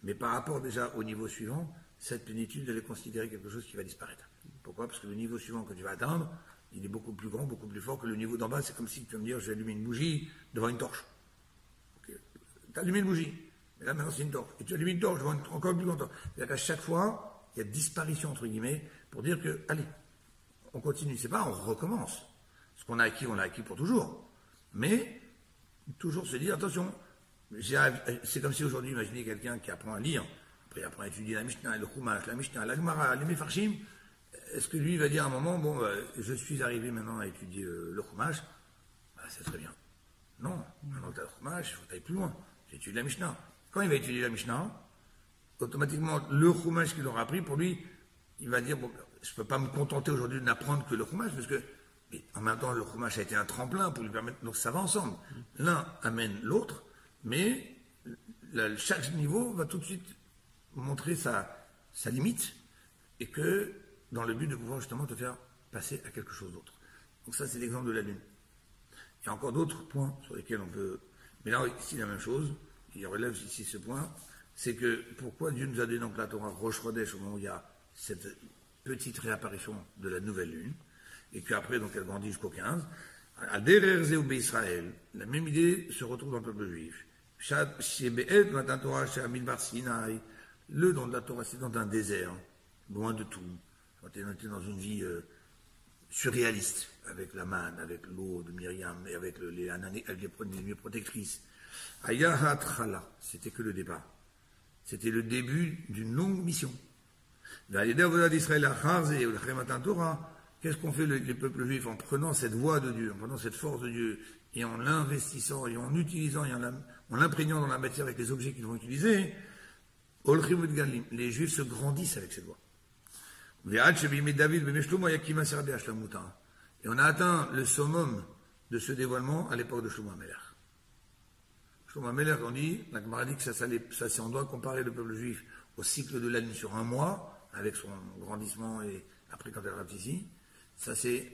mais par rapport déjà au niveau suivant, cette plénitude, elle est considérée quelque chose qui va disparaître. Pourquoi? Parce que le niveau suivant que tu vas atteindre, il est beaucoup plus grand, beaucoup plus fort que le niveau d'en bas. C'est comme si tu vas me dire, je vais allumer une bougie devant une torche. Okay. Tu as allumé une bougie, mais là maintenant c'est une torche. Et tu allumes une torche devant encore plus grande torche. C'est-à-dire qu'à chaque fois, il y a disparition, entre guillemets, pour dire que, allez, on continue. C'est pas, on recommence. Ce qu'on a acquis, on l'a acquis pour toujours. Mais, toujours se dire, attention, c'est comme si aujourd'hui, imaginez quelqu'un qui apprend à lire, après il apprend à étudier la Mishnah, le Chumash, la Mishnah, la Gemara, les Mefarshim. Est-ce que lui va dire à un moment, bon, je suis arrivé maintenant à étudier le Chumash, c'est très bien. Non, maintenant que tu as le Chumash, il faut aller plus loin. J'étudie la Mishnah. Quand il va étudier la Mishnah, automatiquement, le Chumash qu'il aura appris, pour lui, il va dire, bon, je ne peux pas me contenter aujourd'hui de n'apprendre que le Chumash, parce que, mais en même temps, le Chumash a été un tremplin pour lui permettre, donc ça va ensemble. L'un amène l'autre, mais chaque niveau va tout de suite montrer sa limite, et que, dans le but de pouvoir justement te faire passer à quelque chose d'autre. Donc ça, c'est l'exemple de la lune. Il y a encore d'autres points sur lesquels on peut... Mais là, ici, la même chose, il relève ici ce point, c'est que pourquoi Dieu nous a donné donc la Torah Rosh Chodesh au moment où il y a cette petite réapparition de la nouvelle lune, et qu'après, donc, elle grandit jusqu'au 15. À Dererze ou Israël, la même idée se retrouve dans le peuple juif. Le don de la Torah, c'est dans un désert, loin de tout. Quand on était dans une vie surréaliste, avec la manne, avec l'eau de Myriam, et avec les nuées protectrices. Ayahat Chala, c'était que le départ. C'était le début d'une longue mission. Qu'est-ce qu'ont fait les peuples juifs en prenant cette voie de Dieu, en prenant cette force de Dieu, et en l'investissant, et en utilisant, et en l'imprégnant dans la matière avec les objets qu'ils vont utiliser? Les Juifs se grandissent avec cette voie. Et on a atteint le summum de ce dévoilement à l'époque de Shlomo HaMelech. Shlomo Ameler, on dit, la Gemara dit que ça, si on doit comparer le peuple juif au cycle de la lune sur un mois, avec son grandissement et après quand elle rapetissait, ça c'est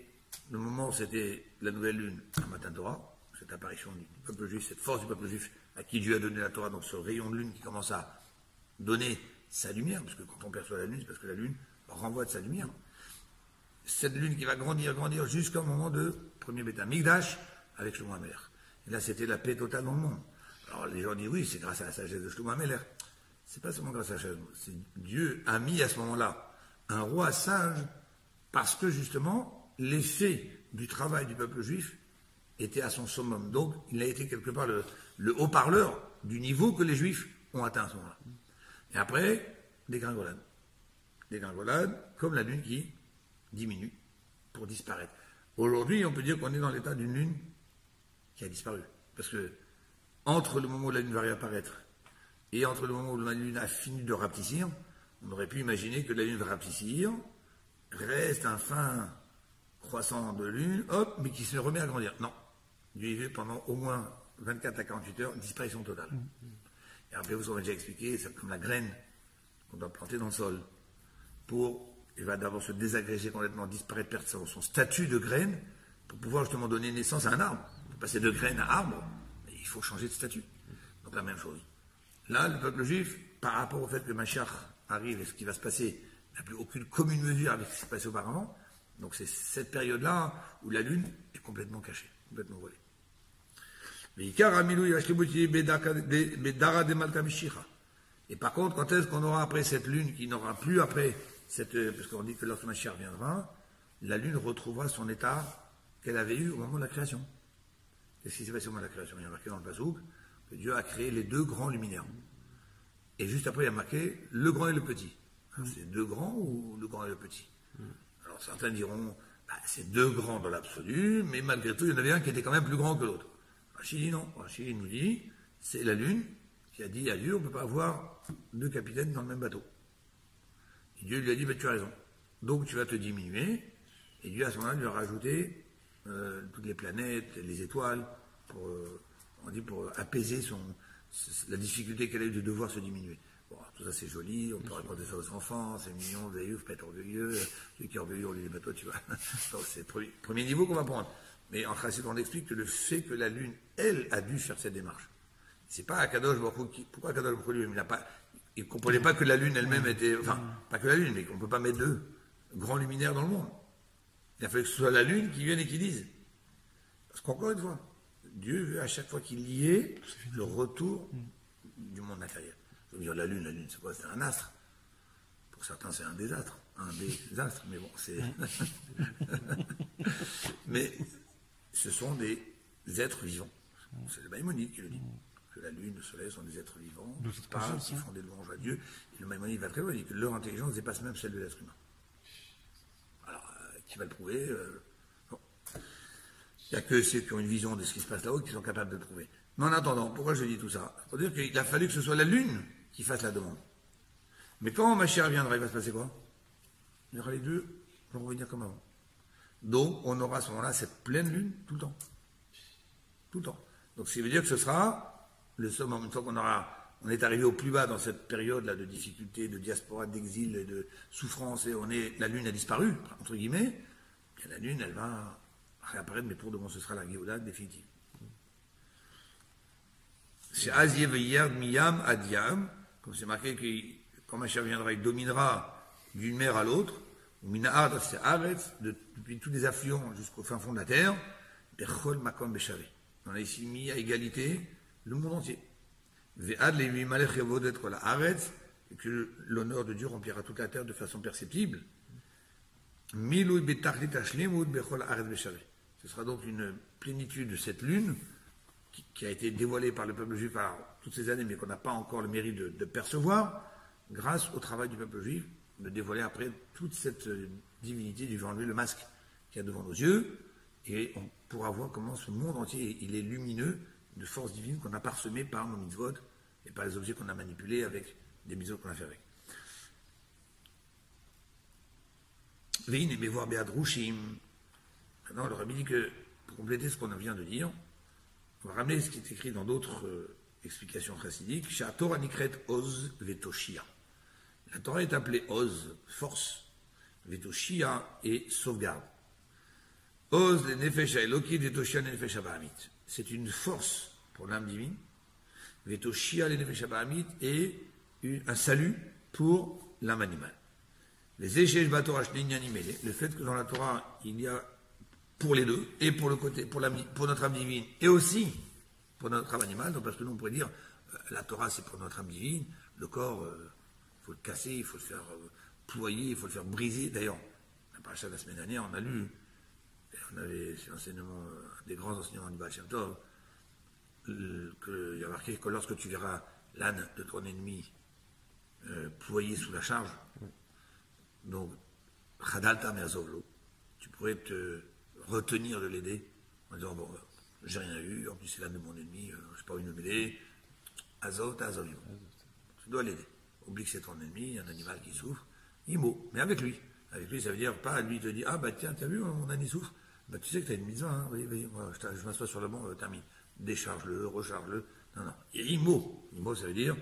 le moment où c'était la nouvelle lune, la Matan Torah, cette apparition du peuple juif, cette force du peuple juif à qui Dieu a donné la Torah, donc ce rayon de lune qui commence à donner sa lumière, parce que quand on perçoit la lune, c'est parce que la lune renvoie de sa lumière. Cette lune qui va grandir jusqu'au moment de premier Beth Amikdash avec Shlomo Ameler. Et là, c'était la paix totale dans le monde. Alors les gens disent oui, c'est grâce à la sagesse de Shlomo Ameler. C'est pas seulement grâce à la sagesse. Dieu a mis à ce moment-là un roi sage parce que justement l'effet du travail du peuple juif était à son summum. Donc il a été quelque part le haut-parleur du niveau que les juifs ont atteint à ce moment-là. Et après, des gringolades. Des gringolades comme la lune qui diminue pour disparaître. Aujourd'hui, on peut dire qu'on est dans l'état d'une lune qui a disparu. Parce que entre le moment où la lune va réapparaître et entre le moment où la lune a fini de rapetissir, on aurait pu imaginer que la lune va rapetissir, reste un fin croissant de lune, hop, mais qui se remet à grandir. Non. Dieu y veut pendant au moins 24 à 48 heures, disparition totale. Et rappelez-vous, on m'a déjà expliqué, c'est comme la graine qu'on doit planter dans le sol. Il va d'abord se désagréger complètement, disparaître, perdre son statut de graine, pour pouvoir justement donner naissance à un arbre. Pour passer de graine à arbre, il faut changer de statut. Donc la même chose. Là, le peuple juif, par rapport au fait que Mashiach arrive et ce qui va se passer, n'a plus aucune commune mesure avec ce qui s'est passé auparavant. Donc c'est cette période-là où la lune est complètement cachée, complètement voilée. Et par contre, quand est-ce qu'on aura après cette lune qui n'aura plus après parce qu'on dit que lorsque Mashiach viendra, la lune retrouvera son état qu'elle avait eu au moment de la création. Qu'est-ce qui s'est passé au moment de la création? Il y a marqué dans le Pasouk que Dieu a créé les deux grands luminaires. Et juste après, il y a marqué le grand et le petit. C'est deux grands ou le grand et le petit? Alors certains diront, c'est deux grands dans l'absolu, mais malgré tout, il y en avait un qui était quand même plus grand que l'autre. Rachid dit non. Rachid nous dit, c'est la lune qui a dit à Dieu, on ne peut pas avoir deux capitaines dans le même bateau. Et Dieu lui a dit, tu as raison. Donc tu vas te diminuer. Et Dieu à ce moment-là lui a rajouté toutes les planètes, les étoiles, pour apaiser la difficulté qu'elle a eu de devoir se diminuer. Bon, tout ça c'est joli, on peut raconter ça aux enfants, c'est mignon, vous avez faut pas être orgueilleux, celui qui est orgueilleux, on lui dit, toi tu vas. Donc c'est le premier niveau qu'on va prendre. Mais en chassid, on explique que le fait que la lune, elle, a dû faire cette démarche. C'est pas Akadosh Baruch Hu pourquoi Akadosh Baruch Hu il ne comprenait pas que la lune elle-même était, enfin, pas que la lune, mais qu'on ne peut pas mettre deux grands luminaires dans le monde. Il a fallu que ce soit la lune qui vienne et qui dise. Parce qu'encore une fois, Dieu veut à chaque fois qu'il y ait le retour du monde matériel. Je veux dire, la lune, c'est quoi? C'est un astre. Pour certains, c'est un désastre. Mais bon, c'est. Mais ce sont des êtres vivants. C'est le Maïmonide qui le dit. Que la lune, le soleil sont des êtres vivants, qui font des louanges à Dieu. Et le Maïmonide va très loin, il dit que leur intelligence dépasse même celle de l'être humain. Alors, qui va le prouver bon. Il n'y a que ceux qui ont une vision de ce qui se passe là-haut qui sont capables de le prouver. Mais en attendant, pourquoi je dis tout ça? Pour dire qu'il a fallu que ce soit la lune qui fasse la demande. Mais quand Mashiach viendra, il va se passer quoi? Il y aura les deux vont revenir comme avant. Donc, on aura à ce moment-là cette pleine lune tout le temps. Tout le temps. Donc, ce qui veut dire que ce sera le summum, une fois on est arrivé au plus bas dans cette période-là de difficulté, de diaspora, d'exil et de souffrance, et la lune a disparu, entre guillemets, et la lune, elle va réapparaître, mais pour de bon, ce sera la Géoula définitive. C'est Aziev Yard Miyam Adiam, comme c'est marqué que quand Mashiach viendra, il dominera d'une mer à l'autre, ou Mina'ad, c'est Aretz, depuis tous les affluents jusqu'au fin fond de la terre, Bechol Makom Beshavé. On a ici mis à égalité le monde entier. Ve'ad le Malech Yavod être la Aretz, et que l'honneur de Dieu remplira toute la terre de façon perceptible. Milou Betachlit Ashlemut Bechol Aretz Beshavé. Ce sera donc une plénitude de cette lune qui a été dévoilée par le peuple juif par toutes ces années, mais qu'on n'a pas encore le mérite de percevoir, grâce au travail du peuple juif, de dévoiler après toute cette divinité, du enlever le masque qu'il y a devant nos yeux, et on pourra voir comment ce monde entier il est lumineux de force divine qu'on a parsemé par nos mitzvot et par les objets qu'on a manipulés avec des mitzvot qu'on a fait avec. Vein et Mevoir Be'ad Rushim. Maintenant, le rabbi dit que, pour compléter ce qu'on vient de dire, on va ramener ce qui est écrit dans d'autres explication chassidique, Sha Torah nikret Oz vetoshia. La Torah est appelée Oz, force, vetoshia et sauvegarde. Oz le nefesh haelokit, vetoshia le nefesh habahamit. C'est une force pour l'âme divine, vetoshia le nefesh habahamit, et un salut pour l'âme animale. Les échecs batorach n'inyanimele, le fait que dans la Torah il y a pour les deux, et pour le côté, pour notre âme divine, et aussi pour notre âme animale, donc parce que nous on pourrait dire la Torah c'est pour notre âme divine, le corps, il faut le casser, il faut le faire ployer, il faut le faire briser. D'ailleurs, la paracha de la semaine dernière, on a lu, on avait c'est l'enseignement, des grands enseignements du Baal Shem Tov, qu'il y a marqué que lorsque tu verras l'âne de ton ennemi ployé sous la charge, donc Chadalta me'azovlo, tu pourrais te retenir de l'aider en disant bon, j'ai rien eu, en plus c'est l'âne de mon ennemi, je n'ai pas envie de m'aider, azov ta azovio. Tu dois l'aider. Oublie que c'est ton ennemi, un animal qui souffre, imo, mais avec lui. Avec lui, ça veut dire pas lui te dire ah bah tiens, t'as vu mon âne il souffre, bah tu sais que t'as une mitzvah, hein, vas-y, je m'assois sur le banc, termine, décharge-le, recharge-le. Non, non. Et imo, ça veut dire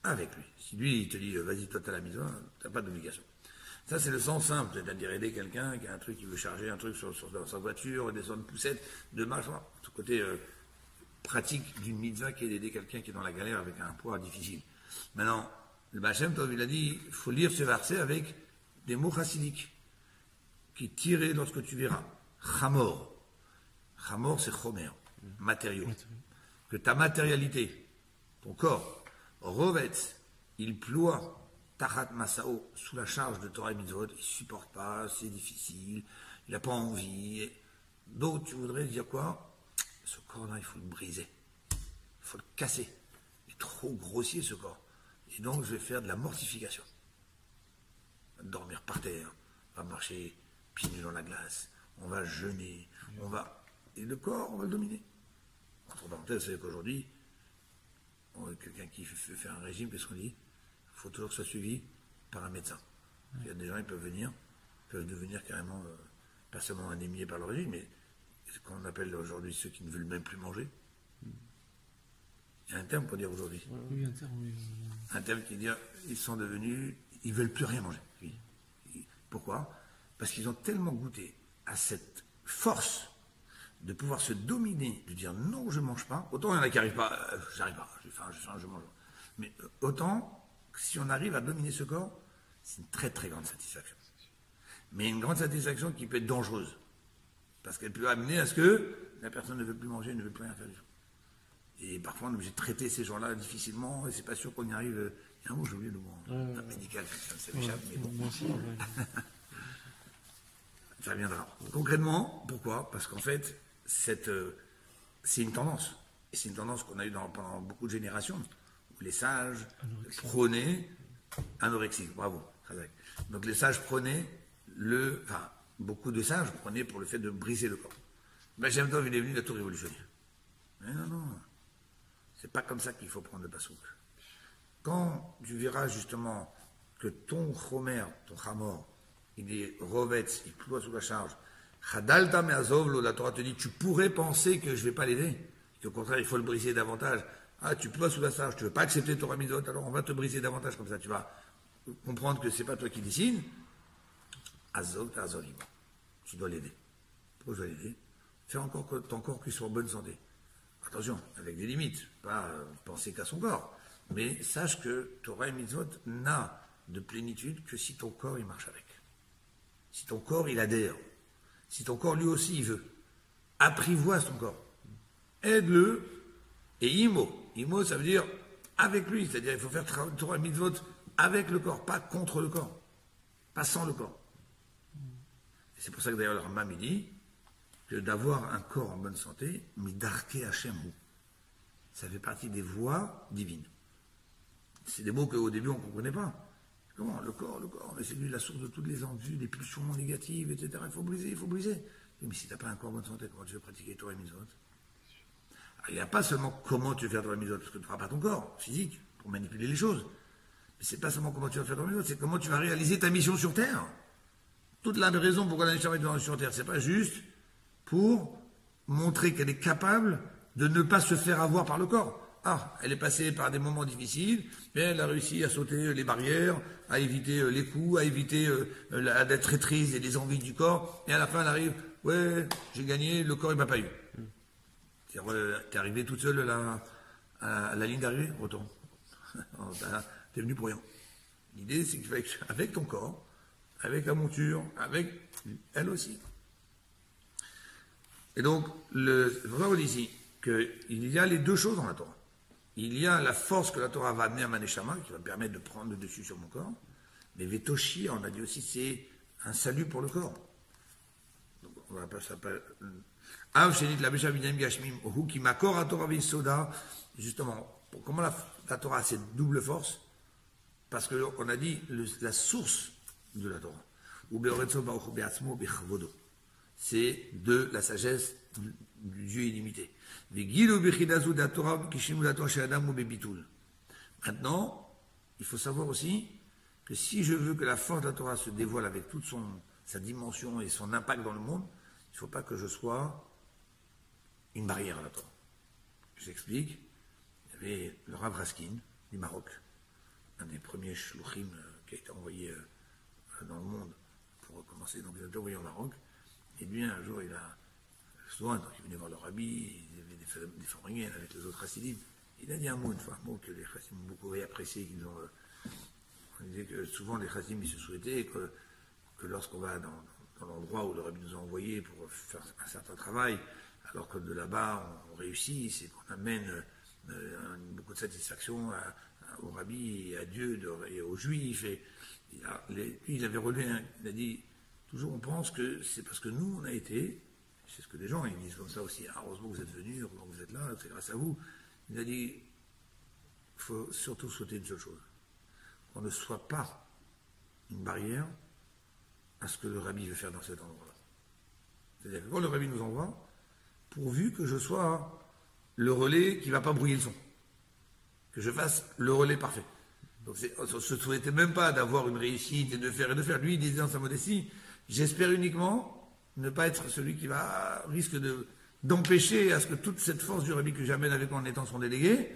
avec lui. Si lui il te dit vas-y toi t'as la mitzvah, t'as pas d'obligation. Ça, c'est le sens simple, c'est-à-dire aider quelqu'un qui a un truc, qui veut charger un truc dans sa voiture, descendre une poussette, de marche, tout côté pratique d'une mitzvah qui est d'aider quelqu'un qui est dans la galère avec un poids difficile. Maintenant, le Baal Shem Tov, il a dit, il faut lire ce verset avec des mots chassidiques, qui tirés lorsque tu verras. Chamor. Chamor, c'est chomer, matériaux. Que ta matérialité, ton corps, rovetz, il ploie, Tachat Masao, sous la charge de Torah et Mitzvot, il ne supporte pas, c'est difficile, il n'a pas envie. Donc tu voudrais dire quoi? Ce corps-là, il faut le briser, il faut le casser. Il est trop grossier ce corps. Et donc je vais faire de la mortification. On va dormir par terre, on va marcher pieds nus dans la glace, on va jeûner, on va. Et le corps, on va le dominer. Entre parenthèses, c'est qu'aujourd'hui, quelqu'un qui fait faire un régime, qu'est-ce qu'on dit? Il faut toujours que ce soit suivi par un médecin. Il y a des gens qui peuvent devenir carrément, pas seulement anémiés par le régime, mais ce qu'on appelle aujourd'hui ceux qui ne veulent même plus manger. Il y a un terme pour dire aujourd'hui. Oui, un terme, oui. Un terme qui dit ils sont devenus, ils ne veulent plus rien manger. Oui. Pourquoi? Parce qu'ils ont tellement goûté à cette force de pouvoir se dominer, de dire non, je ne mange pas. Autant il y en a qui n'arrivent pas, j'arrive pas, j'ai faim, je mange. Mais autant, si on arrive à dominer ce corps, c'est une très très grande satisfaction. Mais une grande satisfaction qui peut être dangereuse. Parce qu'elle peut amener à ce que la personne ne veut plus manger, ne veut plus rien faire du tout. Et parfois on est obligé de traiter ces gens-là difficilement, et c'est pas sûr qu'on y arrive. Il y a un mot, j'ai oublié le mot. Médical, ça m'échappe, mais bon. Ça viendra. Concrètement, pourquoi? Parce qu'en fait, c'est une tendance. Et c'est une tendance qu'on a eue pendant beaucoup de générations. Les sages prônaient anorexique, bravo. Donc les sages prônaient beaucoup de sages prônaient pour le fait de briser le corps. Baal Shem Tov, il est venu, il a tout révolutionné. Mais non, c'est pas comme ça qu'il faut prendre le pasouk. Quand tu verras justement que ton chomer, ton chamor, il est rovetz, il ploie sous la charge, chadalta me'azovlo, la Torah te dit, tu pourrais penser que je ne vais pas l'aider, qu'au contraire, il faut le briser davantage. Ah, tu ploies sous la charge, tu ne veux pas accepter Torah Mitzvot, alors on va te briser davantage comme ça, tu vas comprendre que ce n'est pas toi qui décides. Azov, t'azolim. Tu dois l'aider. Pourquoi je dois l'aider? Faire encore que ton corps puisse soit en bonne santé. Attention, avec des limites, pas penser qu'à son corps. Mais sache que Torah et Mitzvot n'a de plénitude que si ton corps il marche avec. Si ton corps il adhère. Si ton corps lui aussi il veut. Apprivoise ton corps. Aide-le. Et imo. Imo, ça veut dire avec lui. C'est-à-dire il faut faire Torah et Mitzvot avec le corps, pas contre le corps. Pas sans le corps. Et c'est pour ça que d'ailleurs le Rambam il dit que d'avoir un corps en bonne santé, midarke Hashem, ça fait partie des voies divines. C'est des mots qu'au début on ne comprenait pas. Comment? Le corps, mais c'est lui la source de toutes les envies, des pulsions négatives, etc. Il faut briser. Mais si tu n'as pas un corps en bonne santé, comment tu veux pratiquer Torah et Mitzvot? Il n'y a pas seulement comment tu veux faire Torah et Mitzvot, parce que tu n'auras pas ton corps physique pour manipuler les choses. Mais c'est pas seulement comment tu vas faire Torah et Mitzvot, c'est comment tu vas réaliser ta mission sur Terre. Toute la raison pourquoi la mission est sur Terre, c'est pas juste pour montrer qu'elle est capable de ne pas se faire avoir par le corps. elle est passée par des moments difficiles, mais elle a réussi à sauter les barrières, à éviter les coups, à éviter d'être traîtrise et les envies du corps, et à la fin elle arrive, ouais, j'ai gagné, le corps il m'a pas eu. T'es arrivé toute seule à la ligne d'arrivée, retourne. T'es venu pour rien. L'idée c'est qu'il fallait avec ton corps, avec la monture, avec elle aussi. Et donc, on dit ici qu'il y a les deux choses dans la Torah. Il y a la force que la Torah va amener à Maneshama, qui va me permettre de prendre le dessus sur mon corps. Mais Vetoshi, on a dit aussi, c'est un salut pour le corps. Donc, on va pas s'appeler. Justement, comment la Torah a cette double force? Parce qu'on a dit la source de la Torah. C'est de la sagesse du Dieu illimité. Maintenant, il faut savoir aussi que si je veux que la force de la Torah se dévoile avec toute sa dimension et son impact dans le monde, il ne faut pas que je sois une barrière à la Torah. Je l'explique. Il y avait le Rav Raskin du Maroc, un des premiers shluchim qui a été envoyé dans le monde pour commencer, donc il a été envoyé au Maroc. Et lui, un jour, il venait voir le rabbi, il avait des formuliers avec les autres chassidim. Il a dit un mot que les chassidim ont beaucoup apprécié. On disait que souvent les chassidim ils se souhaitaient que lorsqu'on va dans l'endroit où le rabbi nous a envoyés pour faire un certain travail, alors que de là-bas on réussit, c'est qu'on amène beaucoup de satisfaction au rabbi et à Dieu et aux juifs. Et il avait relevé, il a dit. Toujours on pense que c'est parce que nous on a été, c'est ce que les gens ils disent comme ça aussi, heureusement que vous êtes venus, heureusement que vous êtes là, c'est grâce à vous. Il a dit, il faut surtout souhaiter une seule chose, qu'on ne soit pas une barrière à ce que le rabbi veut faire dans cet endroit-là. C'est-à-dire que quand le rabbi nous envoie, pourvu que je sois le relais qui ne va pas brouiller le son, que je fasse le relais parfait. Donc on ne se souhaitait même pas d'avoir une réussite et de faire. Lui, il disait dans sa modestie, j'espère uniquement ne pas être celui qui risque d'empêcher à ce que toute cette force du rabbi que j'amène avec moi en étant son délégué,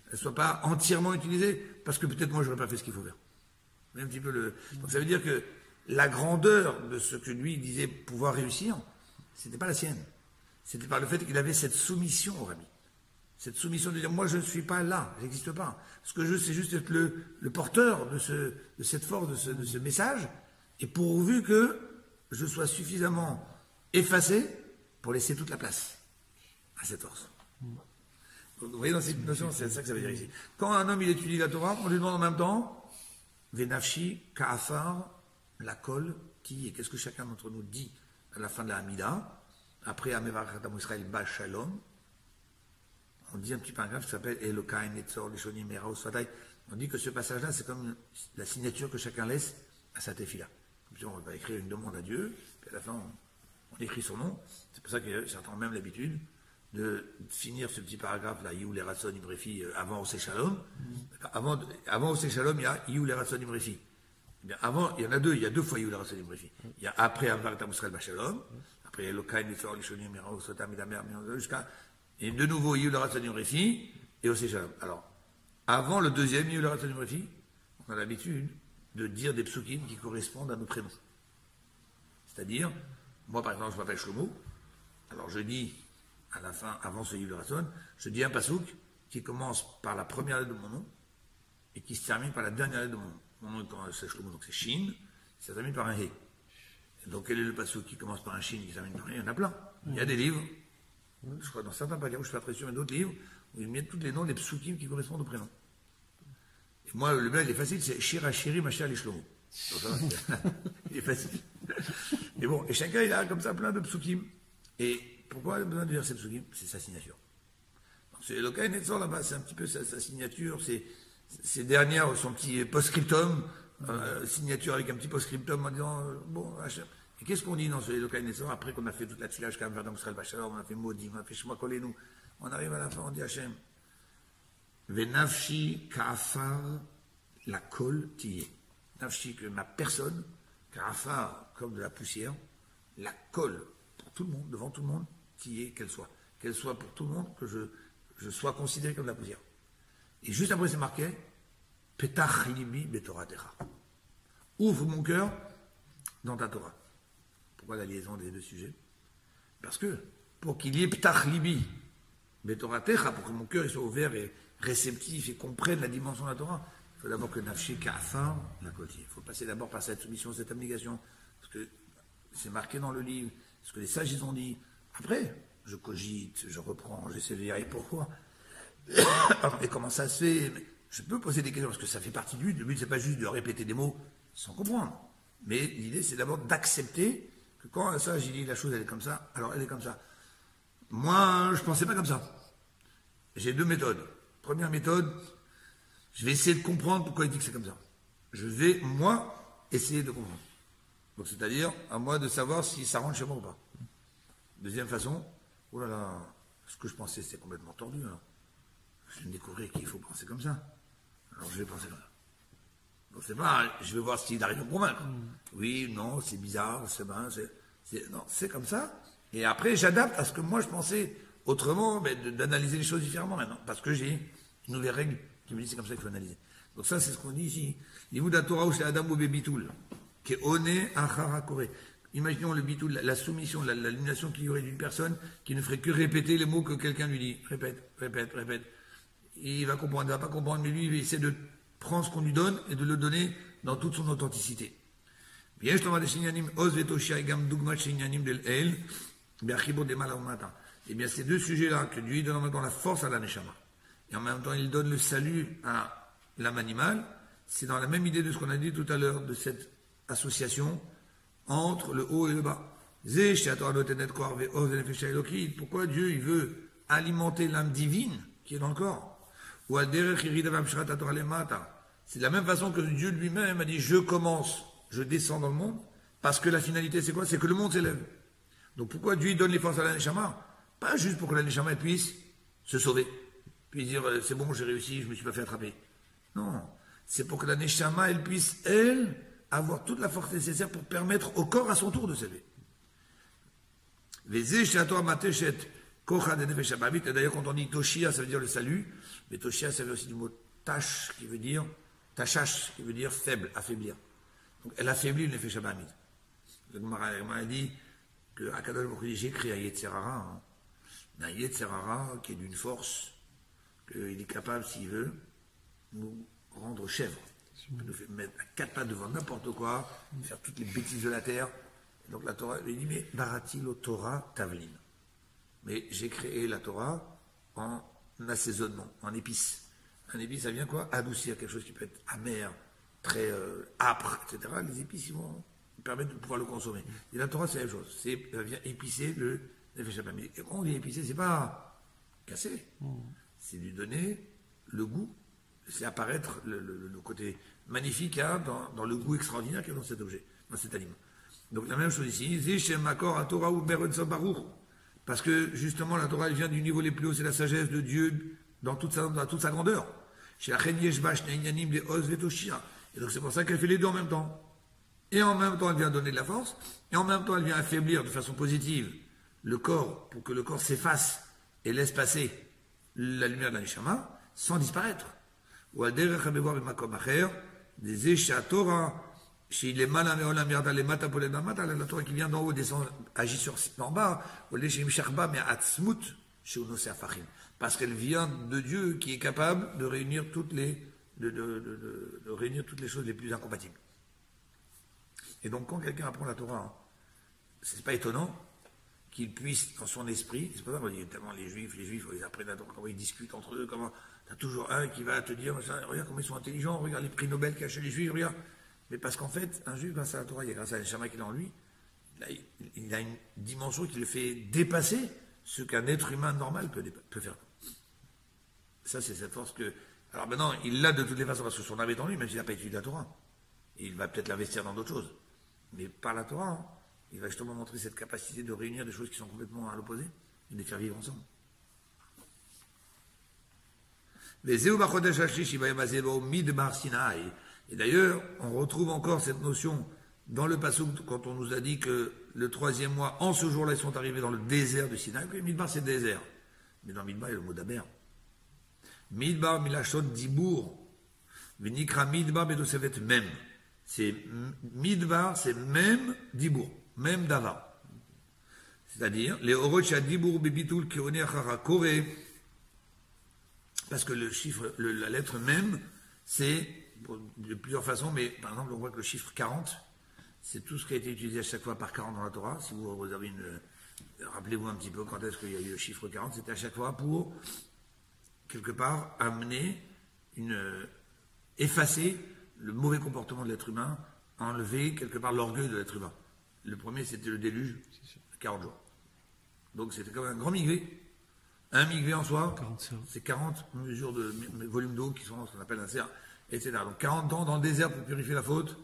elle ne soit pas entièrement utilisée, parce que peut-être moi je n'aurais pas fait ce qu'il faut faire. Mais un petit peu Donc ça veut dire que la grandeur de ce que lui disait pouvoir réussir, c'était pas la sienne. C'était par le fait qu'il avait cette soumission au rabbi. Cette soumission de dire, moi je ne suis pas là, je n'existe pas. Ce que je veux, c'est juste être le porteur de cette force, de ce message, et pourvu que je sois suffisamment effacé pour laisser toute la place à cette force. Donc, vous voyez, dans cette notion, c'est ça que ça veut dire ici. Quand un homme il étudie la Torah, on lui demande en même temps, Venafshi, Ka'afar, la kol, qui, et qu'est-ce que chacun d'entre nous dit à la fin de la Hamida, après Amevarchatam Israël Ba Shalom, on dit un petit paragraphe qui s'appelle Elokai Netzor Lishonim Meraos Fatay. On dit que ce passage-là, c'est comme la signature que chacun laisse à sa tefila. Comme ça, on va écrire une demande à Dieu, puis à la fin, on écrit son nom. C'est pour ça que certains ont même l'habitude de finir ce petit paragraphe-là, Iou les Ratson Ibrefi, avant Oseh Shalom. Avant Oseh Shalom, il y a Iou les Ratson Ibrefi. Avant, il y en a deux, il y a deux fois Iou les Ratson Ibrefi. Il y a après Avartam Israël Bachalom, après Elokai Netzor Lishonim Meraos Fatay, jusqu'à. Et de nouveau, Yul Ratzanim Refi et Oseh Shalom. Alors, avant le deuxième, Yul Ratzanim Refi, on a l'habitude de dire des psukim qui correspondent à nos prénoms. C'est-à-dire, moi par exemple, je m'appelle Shlomo, alors je dis, à la fin, avant ce Yul Ratzon, je dis un pasouk qui commence par la première lettre de mon nom et qui se termine par la dernière lettre de mon nom. Mon nom, c'est Shlomo, donc c'est Shin, ça se termine par un He. Et donc, quel est le pasouk qui commence par un Shin, qui se termine par un He? Il y en a plein. Il y a des livres. Je crois dans certains paquets, je fais la pression, mais d'autres livres, où ils mettent tous les noms des psukim qui correspondent au prénom. Et moi, le mien, il est facile, c'est Shira Shiri Machar Lishlomo. Il est facile. Et bon, et chacun, il a comme ça plein de psukim. Et pourquoi il a besoin de dire ces psukim? C'est sa signature. Donc, c'est Elokai Netzor là-bas, c'est un petit peu sa signature, c'est dernières, son petit post-scriptum, signature avec un petit post-scriptum en disant, bon, Hachem. Et qu'est-ce qu'on dit dans ce Elokai Netzor, après qu'on a fait toute la tefila jusqu'à Avartam Israël Bachalom, on a fait maudit, on a fait Shema Kolenu, on arrive à la fin, on dit Hachem, Venafshi Ka'afar la kol tiye. Nafshi, que ma personne, Ka'afar comme de la poussière, la kol pour tout le monde, devant tout le monde, tiye, qu'elle soit. Qu'elle soit pour tout le monde, que je sois considéré comme de la poussière. Et juste après, c'est marqué Petach libi betoratecha. Ouvre mon cœur dans ta Torah. Pourquoi la liaison des deux sujets? Parce que, pour qu'il y ait Petach libi betoratecha, pour que mon cœur soit ouvert et réceptif et comprenne la dimension de la Torah, il faut d'abord que Nafshi Ka'afar la côtier. Il faut passer d'abord par cette soumission, cette abnégation. Parce que c'est marqué dans le livre, ce que les sages ils ont dit. Après, je cogite, je reprends, j'essaie de dire et pourquoi. Et comment ça se fait? Je peux poser des questions parce que ça fait partie du but. Le but, c'est pas juste de répéter des mots sans comprendre. Mais l'idée, c'est d'abord d'accepter que quand un sage il dit la chose, elle est comme ça, alors elle est comme ça. Moi, je pensais pas comme ça. J'ai deux méthodes. Première méthode, je vais essayer de comprendre pourquoi il dit que c'est comme ça. Je vais, moi, essayer de comprendre. Donc, c'est-à-dire, à moi de savoir si ça rentre chez moi ou pas. Deuxième façon, oh là là, ce que je pensais, c'était complètement tordu. Alors. Je viens de découvrir qu'il faut penser comme ça. Alors, je vais penser comme ça. Donc, c'est pas, je vais voir s'il arrive à me convaincre. Oui, non, c'est bizarre, c'est ben, non, c'est comme ça. Et après, j'adapte à ce que moi, je pensais autrement, mais d'analyser les choses différemment maintenant. Parce que j'ai une nouvelle règle qui me dit c'est comme ça qu'il faut analyser. Donc ça, c'est ce qu'on dit ici. L'Imoud Torah ou chez Adam ou Bebitoul, qui est oné achara koré. Imaginons le bitoul, la soumission, l'illumination qu'il y aurait d'une personne qui ne ferait que répéter les mots que quelqu'un lui dit. Répète, répète, répète. Il va comprendre, il ne va pas comprendre, mais lui, il va essayer de prendre ce qu'on lui donne et de le donner dans toute son authenticité. Eh bien, ces deux sujets-là, que Dieu donne en même temps la force à la Neshama, et en même temps il donne le salut à l'âme animale, c'est dans la même idée de ce qu'on a dit tout à l'heure, de cette association entre le haut et le bas. Pourquoi Dieu il veut alimenter l'âme divine qui est dans le corps? C'est de la même façon que Dieu lui-même a dit je commence, je descends dans le monde, parce que la finalité c'est quoi? C'est que le monde s'élève. Donc pourquoi Dieu donne les forces à la Neshama? Pas juste pour que la Neshama puisse se sauver, puis dire c'est bon, j'ai réussi, je ne me suis pas fait attraper. Non, c'est pour que la Neshama elle puisse, elle, avoir toute la force nécessaire pour permettre au corps à son tour de s'élever. Et d'ailleurs, quand on dit Toshia, ça veut dire le salut, mais Toshia, ça veut aussi du mot tash, qui veut dire, tashash, qui veut dire faible, affaiblir. Donc, elle affaiblit le Nefesh Abamid. Le Gemara a dit que Akadosh Baruch Hu dit j'ai créé un Yetzerara, un Yetzerara qui est d'une force, qu'il est capable, s'il veut, nous rendre chèvres. Il peut nous faire mettre à quatre pattes devant n'importe quoi, faire toutes les bêtises de la terre. Et donc la Torah lui dit mais Barati lo Torah Tavlin. Mais j'ai créé la Torah en assaisonnement, en épices. Un épice, ça vient quoi? Adoucir quelque chose qui peut être amer, très âpre, etc. Les épices, ils vont permettre de pouvoir le consommer. Et la Torah, c'est la même chose. Ça vient épicer le Nefesh Abamid. Et quand on dit épicer, c'est pas casser. C'est lui donner le goût. C'est apparaître le côté magnifique hein, dans le goût extraordinaire qu'il y a dans cet objet, dans cet aliment. Donc la même chose ici. Parce que justement, la Torah elle vient du niveau les plus haut, c'est la sagesse de Dieu dans toute sa grandeur. Et donc c'est pour ça qu'elle fait les deux en même temps. Et en même temps, elle vient donner de la force, et en même temps, elle vient affaiblir de façon positive le corps, pour que le corps s'efface et laisse passer la lumière de la Neshama, sans disparaître. Ou à derech habevoir b'makom acher, des échats Torah, chez les malins et olam yarda les mata pour les damata, la Torah qui vient d'en haut descend, agit en bas, ou les chez Micharba, mais atzmut, chez Unosé Afachim. Parce qu'elle vient de Dieu qui est capable de réunir toutes les, de réunir toutes les choses les plus incompatibles. Et donc, quand quelqu'un apprend la Torah, c'est pas étonnant qu'il puisse, dans son esprit, c'est pas ça qu'on dit tellement les Juifs, ils apprennent la Torah, comment ils discutent entre eux, comment, t'as toujours un qui va te dire, regarde comment ils sont intelligents, regarde les prix Nobel qu'a chez les Juifs, regarde. Mais parce qu'en fait, un Juif, grâce à la Torah, il y a grâce à Neshama qui est en lui, il a une dimension qui le fait dépasser ce qu'un être humain normal peut faire. Ça, c'est cette force que, alors maintenant, il l'a de toutes les façons, parce que son âme est en lui, même s'il n'a pas étudié la Torah. Et il va peut-être l'investir dans d'autres choses. Mais par la Torah, hein, il va justement montrer cette capacité de réunir des choses qui sont complètement à l'opposé et de les faire vivre ensemble. Et d'ailleurs, on retrouve encore cette notion dans le passouk quand on nous a dit que le 3e mois, en ce jour-là, ils sont arrivés dans le désert du Sinaï. Midbar, c'est désert. Mais dans Midbar, il y a le mot d'Aber. Midbar milachon dibour. Venikra midbar bedosevet même. C'est midbar, c'est même dibour, même davar. C'est-à-dire, les orocha dibour bebitul keone achara kore. Parce que le chiffre, la lettre même, c'est de plusieurs façons, mais par exemple, on voit que le chiffre 40, c'est tout ce qui a été utilisé à chaque fois par 40 dans la Torah. Si vous avez rappelez-vous un petit peu quand est-ce qu'il y a eu le chiffre 40, c'était à chaque fois pour, quelque part, effacer le mauvais comportement de l'être humain, enlever quelque part l'orgueil de l'être humain. Le premier, c'était le déluge, 40 jours. Donc c'était comme un grand migvé. Un migvé en soi, c'est 40 mesures de volume d'eau qui sont ce qu'on appelle un cerf, etc. Donc 40 ans dans le désert pour purifier la faute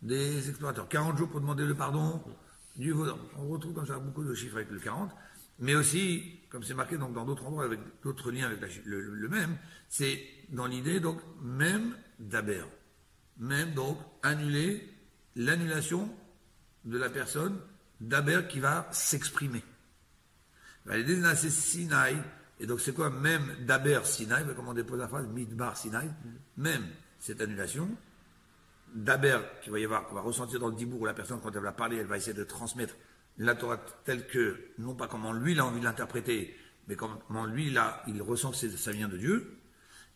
des explorateurs. 40 jours pour demander le pardon du vaudin. On retrouve comme ça beaucoup de chiffres avec le 40, mais aussi, comme c'est marqué donc, dans d'autres endroits avec d'autres liens avec le même, c'est dans l'idée donc même d'Aber. Même donc annuler l'annulation de la personne d'Aber qui va s'exprimer. C'est Sinaï, et donc c'est quoi même d'Aber Sinaï, comme on dépose la phrase Midbar Sinaï, même cette annulation, d'Aber qu'il va y avoir, qu'on va ressentir dans le dibour où la personne quand elle va parler, elle va essayer de transmettre la Torah telle que, non pas comment lui il a envie de l'interpréter, mais comment lui il ressent que ça vient de Dieu,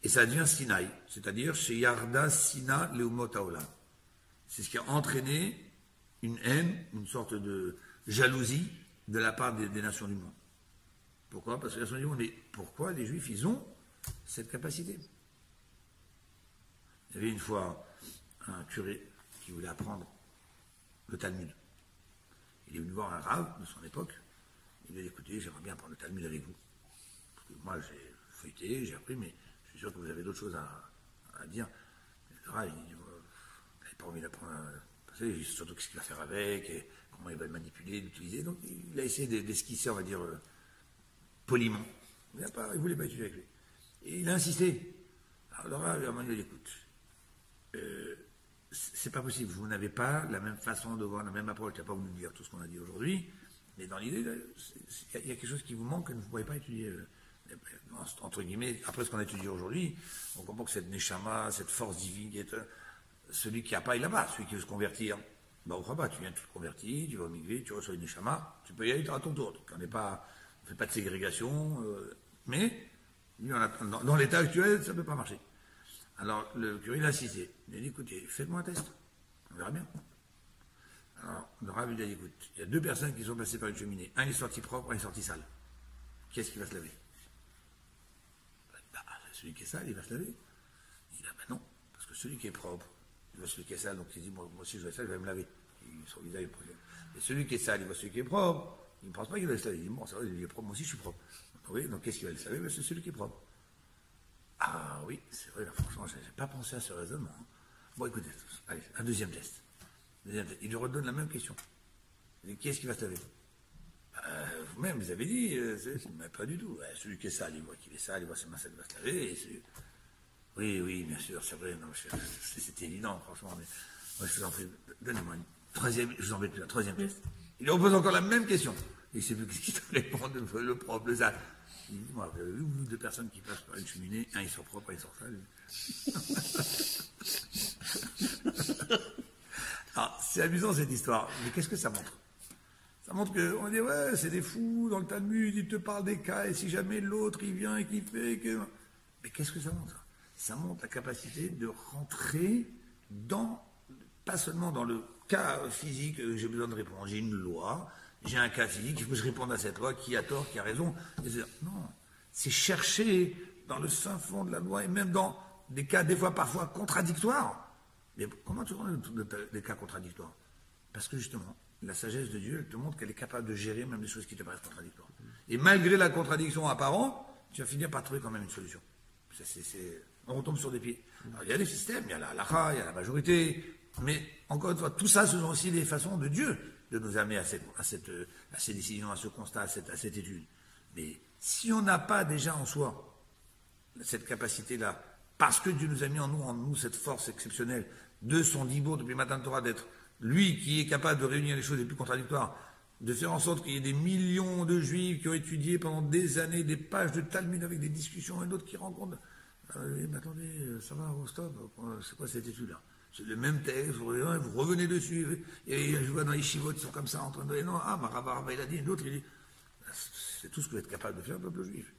et ça devient Sinaï, c'est-à-dire chez Yarda Sina Leumot Haolam. C'est ce qui a entraîné une haine, une sorte de jalousie de la part des nations du monde. Pourquoi? Parce que les nations du monde, mais pourquoi les Juifs, ils ont cette capacité? Il y avait une fois un curé qui voulait apprendre le Talmud. Il est venu voir un rave de son époque. Il lui a dit, écoutez, j'aimerais bien apprendre le Talmud avec vous. Parce que moi, j'ai feuilleté, j'ai appris, mais je suis sûr que vous avez d'autres choses à dire. Et le rave, il dit, vous n'avez pas envie d'apprendre surtout ce qu'il va faire avec, et comment il va le manipuler, l'utiliser. Donc, il a essayé d'esquisser, on va dire, poliment. Il ne voulait pas étudier avec lui. Et il a insisté. Alors, le rave, à un moment, il a dit, écoute, c'est pas possible, vous n'avez pas la même façon de voir, la même approche, tu n'as pas voulu dire tout ce qu'on a dit aujourd'hui, mais dans l'idée, il y a quelque chose qui vous manque que vous ne pouvez pas étudier, entre guillemets, après ce qu'on a étudié aujourd'hui, on comprend que cette neshama, cette force divine, celui qui n'a pas, il n'a pas, celui qui veut se convertir, ben on ne croit pas, tu viens, tu te convertis, tu vas au migvé, tu reçois une neshama, tu peux y aller à ton tour, donc on ne fait pas de ségrégation, mais dans l'état actuel, ça ne peut pas marcher. Alors, le curé, il a insisté. Il a dit, écoutez, faites-moi un test. On verra bien. Alors, le rabbin lui a dit, écoute, il y a deux personnes qui sont passées par une cheminée. Un est sorti propre, un est sorti sale. Qui est-ce qui va se laver? Celui qui est sale, il va se laver. Il dit, non, parce que celui qui est propre, il voit celui qui est sale, donc il dit, moi aussi je vais être sale, je vais me laver. Son visage est propre. Et celui qui est sale, il voit celui qui est propre, il ne pense pas qu'il va se laver. Il dit, bon, ça va, il est propre, moi aussi je suis propre. Oui, donc qu'est-ce qu'il va le laver? C'est celui qui est propre. Ah oui, c'est vrai, là, franchement, je n'ai pas pensé à ce raisonnement. Bon, écoutez, allez, un deuxième test. Il lui redonne la même question. Il dit, qui est-ce qui va se laver? Vous-même, vous avez dit, mais pas du tout. Celui qui est sale, il voit qu'il est sale, il voit ses mains sales, il va se laver. Oui, bien sûr, c'est vrai, c'était évident, franchement. Mais moi, je vous en prie, donnez-moi une troisième, je vous embête plus, un troisième test. Il lui repose encore la même question. Et il ne sait plus ce qu'il te répond, le propre, le sale. Il dit, moi, vous avez vu deux personnes qui passent par une cheminée, un il sort propre, un il sort sale. Alors, c'est amusant cette histoire, mais qu'est-ce que ça montre? Ça montre qu'on dit, ouais, c'est des fous, dans le Talmud, ils te parlent des cas, et si jamais l'autre, il vient et qu'il fait que... Mais qu'est-ce que ça montre? Ça montre la capacité de rentrer pas seulement dans le cas physique, j'ai besoin de répondre, j'ai une loi, j'ai un cas physique, il faut que je réponde à cette loi, qui a tort, qui a raison. Non, c'est chercher dans le fin fond de la loi, et même dans des cas, des fois, parfois contradictoires. Mais comment tu rends des cas contradictoires? Parce que justement, la sagesse de Dieu, elle te montre qu'elle est capable de gérer même des choses qui te paraissent contradictoires. Et malgré la contradiction apparente, tu vas finir par trouver quand même une solution. On retombe sur des pieds. Alors, il y a des systèmes, il y a la halakha, il y a la majorité, mais encore une fois, tout ça, ce sont aussi des façons de Dieu de nous amener à ces décisions, à ce constat, à cette étude. Mais si on n'a pas déjà en soi cette capacité-là, parce que Dieu nous a mis en nous cette force exceptionnelle de son dibour depuis le matin de Torah, d'être lui qui est capable de réunir les choses les plus contradictoires, de faire en sorte qu'il y ait des millions de juifs qui ont étudié pendant des années des pages de Talmud avec des discussions et d'autres qui rencontrent Ah oui, mais attendez, ça va, stop, c'est quoi cette étude-là? C'est le même texte, vous revenez dessus, et je vois dans les chivotes, ils sont comme ça, en train de... Non, Rabba, il a dit, l'autre, il dit, c'est tout ce que vous êtes capable de faire, le peuple juif.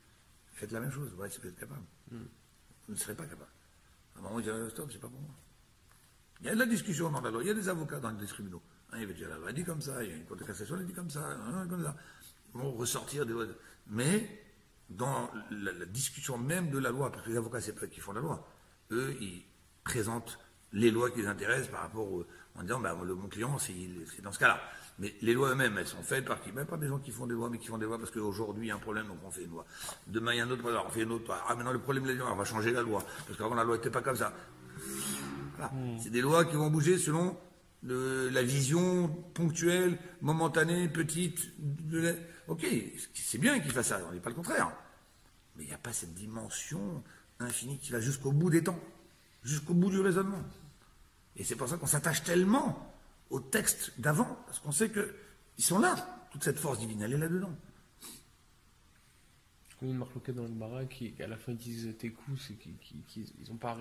Faites la même chose, ouais, si vous êtes capable. Vous ne serez pas capable. À un moment, il dit, stop, c'est pas pour moi. Il y a de la discussion dans la loi, il y a des avocats dans les tribunaux. Il va dire, la loi dit comme ça, il y a une cour de cassation, elle dit comme ça, comme ça. Ils vont ressortir des lois. Mais, dans la discussion même de la loi, parce que les avocats, c'est pas eux qui font la loi, eux, ils présentent les lois qui les intéressent par rapport en disant, mon client, c'est dans ce cas-là. Mais les lois eux-mêmes, elles sont faites par qui? Même pas des gens qui font des lois, mais qui font des lois parce qu'aujourd'hui, il y a un problème, donc on fait une loi. Demain, il y a un autre problème, on fait une autre loi. Ah, maintenant, le problème, on va changer la loi. Parce qu'avant, la loi n'était pas comme ça. Voilà. C'est des lois qui vont bouger selon la vision ponctuelle, momentanée, petite. Ok, c'est bien qu'il fasse ça, on n'est pas le contraire. Mais il n'y a pas cette dimension infinie qui va jusqu'au bout des temps, jusqu'au bout du raisonnement. Et c'est pour ça qu'on s'attache tellement aux textes d'avant, parce qu'on sait qu'ils sont là. Toute cette force divine, elle est là-dedans. Je connais une marloquette dans le Mara qui, à la fin, ils disent tes coups, c'est qu'ils ont pas...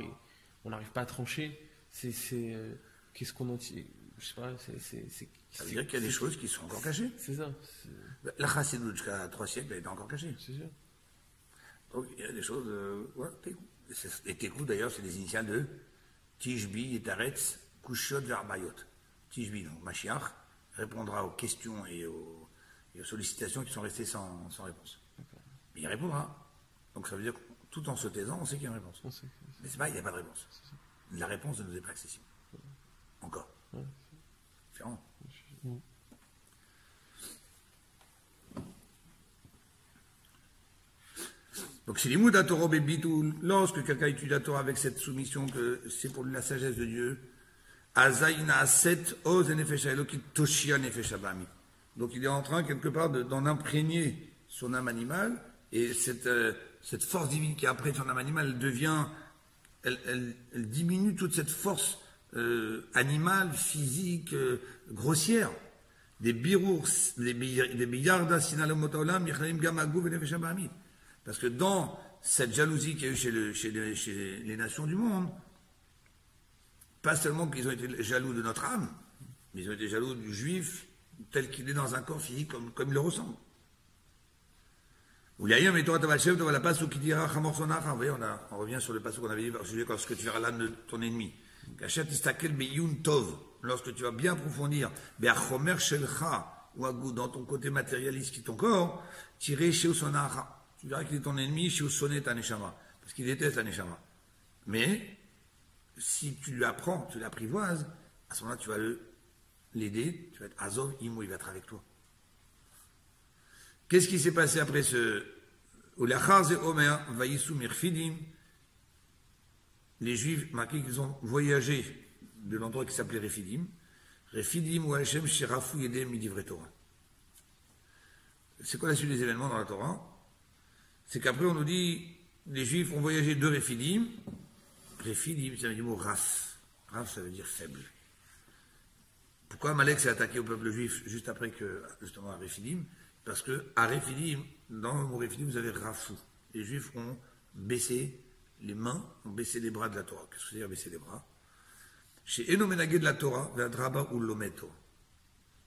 On n'arrive pas à trancher. Qu'est-ce qu'on en tire? Je sais pas, ça veut dire qu'il y a des choses qui sont encore cachées. C'est ça. La chassidoute, jusqu'à 3 siècles, elle était encore cachée. C'est sûr. Donc, il y a des choses... voilà, Tekou. Et Tekou, d'ailleurs, c'est des initiales de Tishbi, Yetaretz, Kushot, Verbayot. Tishbi, donc Mashiach, répondra aux questions et aux sollicitations qui sont restées sans réponse. Mais il répondra. Donc ça veut dire que tout en se taisant, on sait qu'il y a une réponse. Mais c'est pas, il n'y a pas de réponse. La réponse ne nous est pas accessible. Encore. Différent. Donc, lorsque quelqu'un étudie la Torah avec cette soumission que c'est pour lui la sagesse de Dieu, donc il est en train quelque part d'en imprégner son âme animale, et cette force divine qui est après son âme animale, elle diminue toute cette force animale, physique, grossière. Des birours, des billardas sinalomotolam, michalim gamagou venefesh abamit. Parce que dans cette jalousie qu'il y a eu chez les nations du monde, pas seulement qu'ils ont été jaloux de notre âme, mais ils ont été jaloux du juif tel qu'il est dans un corps physique comme il le ressemble. On revient sur le passage qu'on avait dit par sujet lorsque tu verras l'âme de ton ennemi. Lorsque tu vas bien approfondir, dans ton côté matérialiste qui est ton corps, tirer chez Usonara. Tu verras qu'il est ton ennemi, chez Usonet ta neshama, parce qu'il déteste la neshama. Mais, si tu lui apprends, tu l'apprivoises, à ce moment-là, tu vas l'aider, tu vas être Azov, Imo, il va être avec toi. Qu'est-ce qui s'est passé après ce les Juifs, marqués qu'ils ont voyagé de l'endroit qui s'appelait Refidim, Refidim ou Hachem Sherafu Yedem Midivre Torah. C'est quoi la suite des événements dans la Torah? C'est qu'après on nous dit, les Juifs ont voyagé de Refidim. Refidim, ça veut dire le mot Raf. Raf, ça veut dire faible. Pourquoi Amalek s'est attaqué au peuple juif juste après que, justement, à Refidim? Parce que, à Refidim, dans le mot Refidim, vous avez Rafou. Les Juifs ont baissé les mains, ont baissé les bras de la Torah. Qu'est-ce que c'est dire baisser les bras? Chez Enomenagé de la Torah, Vadraba ou Lometo.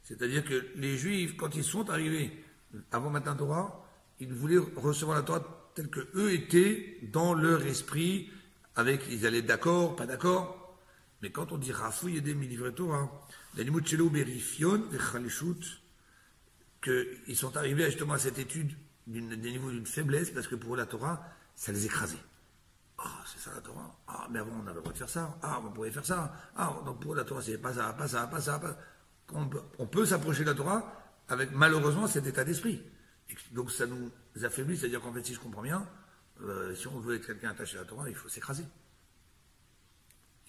C'est-à-dire que les Juifs, quand ils sont arrivés avant Matin Torah, ils voulaient recevoir la Torah telle que eux étaient dans leur esprit, ils allaient d'accord, pas d'accord. Mais quand on dit Rafou Yedem Midivre Torah, l'animut Shelo Berifion, Vechalishut, qu'ils sont arrivés justement à cette étude des niveaux d'une faiblesse, parce que pour eux, la Torah, ça les écrasait. Ah, c'est ça la Torah. Ah, mais avant, on n'avait pas le droit de faire ça. Ah, on pouvait faire ça. Ah, donc pour eux, la Torah, c'est pas ça, pas ça, pas ça, pas... On peut s'approcher de la Torah avec, malheureusement, cet état d'esprit. Et donc, ça nous affaiblit, c'est-à-dire qu'en fait, si je comprends bien, si on veut être quelqu'un attaché à la Torah, il faut s'écraser.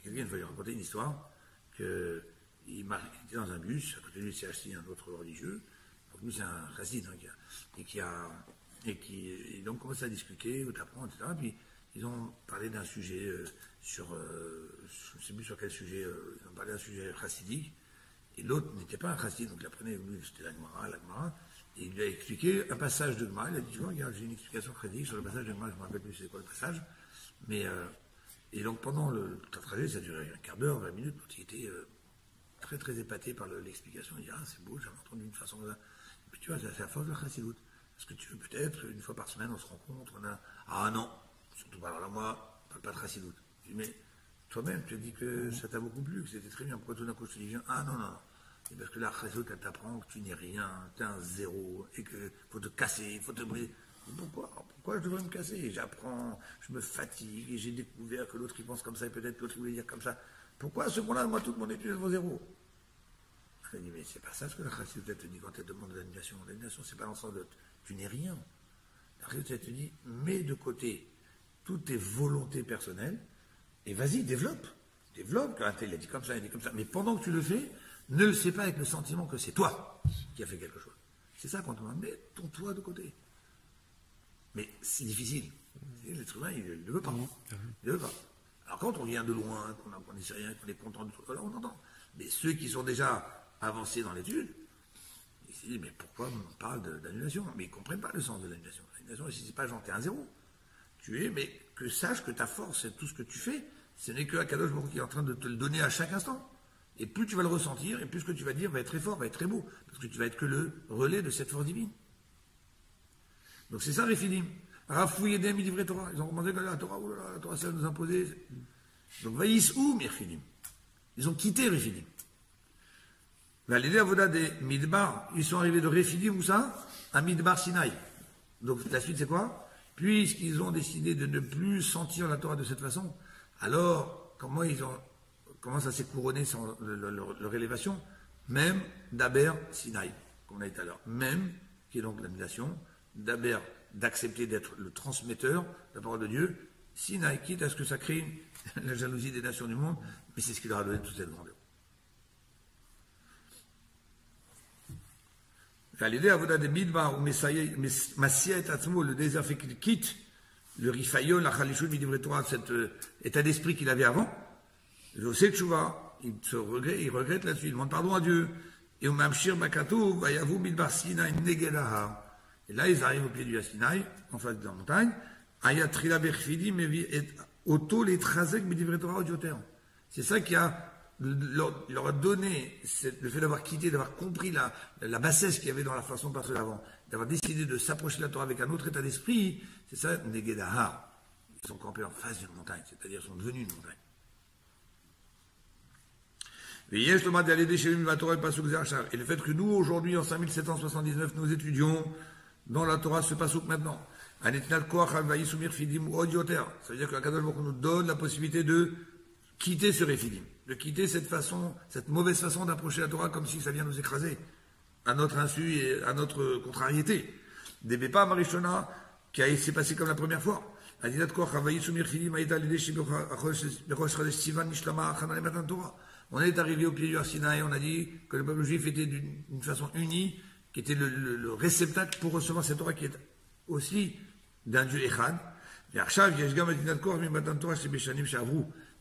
Quelqu'un, il fallait raconter une histoire qu'il était dans un bus, à côté de lui, s'est assis un autre religieux. Donc, nous, c'est un chassid, hein, et donc, commence à discuter, où t'apprends, etc. Puis, ils ont parlé d'un sujet je ne sais plus sur quel sujet, ils ont parlé d'un sujet chassidique, et l'autre n'était pas un chassid, donc il apprenait, lui, c'était la Gemara, et il lui a expliqué un passage de Gemara, il a dit, tu vois, regarde, j'ai une explication chassidique sur le passage de Gemara, je ne me rappelle plus c'est quoi le passage, Mais, et donc pendant le trajet, ça a duré un quart d'heure, 20 minutes, il était très très épaté par l'explication. Il dit, ah c'est beau, j'avais entendu d'une façon comme ça. Et puis tu vois, c'est la force de la chassidoute. Est-ce que tu veux peut-être, une fois par semaine, on se rencontre, Ah non, surtout pas, alors là, moi, on parle pas de chassidoute. Je dis, mais toi-même, tu as dit que ça t'a beaucoup plu, que c'était très bien. Pourquoi tout d'un coup je te dis, viens? Ah non, non, non. C'est parce que la chassidoute, elle t'apprend que tu n'es rien, tu es un zéro, et qu'il faut te casser, il faut te briser. Pourquoi je devrais me casser? J'apprends, je me fatigue, et j'ai découvert que l'autre il pense comme ça, et peut-être l'autre il voulait dire comme ça. Pourquoi à ce moment-là, moi, toute mon étude vaut zéro? Elle dit, mais c'est pas ça ce que la chassidoute te dit quand elle demande de l'annulation. L'annulation, c'est pas dans le sens de tu n'es rien. La chassidoute, elle te dit, mets de côté toutes tes volontés personnelles, et vas-y, développe. Développe, quand il a dit comme ça, il a dit comme ça. Mais pendant que tu le fais, ne le sais pas avec le sentiment que c'est toi qui as fait quelque chose. C'est ça qu'on te demande, mets ton toi de côté. Mais c'est difficile. L'être humain, il ne veut pas. Il ne veut pas. Alors quand on vient de loin, qu'on n'est rien, qu'on est content de tout, là on entend. Mais ceux qui sont déjà avancés dans l'étude, ils se disent, mais pourquoi on parle d'annulation? Mais ils ne comprennent pas le sens de l'annulation. L'annulation, si c'est pas genre, t'es un zéro. Tu es, mais que sache que ta force et tout ce que tu fais, ce n'est que Akadosh Baruch Hu qui est en train de te le donner à chaque instant. Et plus tu vas le ressentir, et plus ce que tu vas dire va être très fort, va être très beau. Parce que tu vas être que le relais de cette force divine. Donc c'est ça, Refidim. Rafouille Edem, il livrait Torah. Ils ont demandé que la Torah, la Torah, ça nous imposer. Donc, Vaïs ou Mirfidim. Ils ont quitté Refidim. Mais à l'idée Avoda des Midbar, ils sont arrivés de Refidim, où ça? À Midbar Sinaï. Donc la suite, c'est quoi? Puisqu'ils ont décidé de ne plus sentir la Torah de cette façon, alors, comment ça s'est couronné leur élévation? Même d'Aber Sinaï, comme on a dit tout à l'heure. Même, qui est donc l'annulation, d'Aber, d'accepter d'être le transmetteur de la parole de Dieu, Sinaï, quitte à ce que ça crée la jalousie des nations du monde, mais c'est ce qui leur a donné toute cette grandeur. À l'idée, Avoda de Midbar, ou Massia et Atzmo, le désert fait qu'il quitte le Rifayon, la Khalishoun, Midivre Torah, cet état d'esprit qu'il avait avant. Je sais que Chouva, il regrette là-dessus, il demande pardon à Dieu. Et au Mamshir Makatou, Vayavu Midbar Sinaï Negelaha. Et là, ils arrivent au pied du Sinaï, en face de la montagne. Ayat Trila Berfidim, et Auto les Trazek, Midivre Torah, Odioter. C'est ça qui leur a donné le fait d'avoir quitté, d'avoir compris la bassesse qu'il y avait dans la façon de passer d'avant, d'avoir décidé de s'approcher de la Torah avec un autre état d'esprit, c'est ça, Negedaha. Ils sont campés en face d'une montagne, c'est-à-dire ils sont devenus une montagne. Et le fait que nous, aujourd'hui, en 5779, nous étudions dans la Torah ce passouk maintenant, ça veut dire que Akadosh Baruch Hu nous donne la possibilité de quitter ce réfidim, de quitter cette mauvaise façon d'approcher la Torah comme si ça vient nous écraser, à notre insu et à notre contrariété. Des Bépa Marishona, qui s'est passé comme la première fois. On est arrivé au pied du Arsinaï, on a dit que le peuple juif était d'une façon unie, qui était le réceptacle pour recevoir cette Torah qui est aussi d'un Dieu Echad.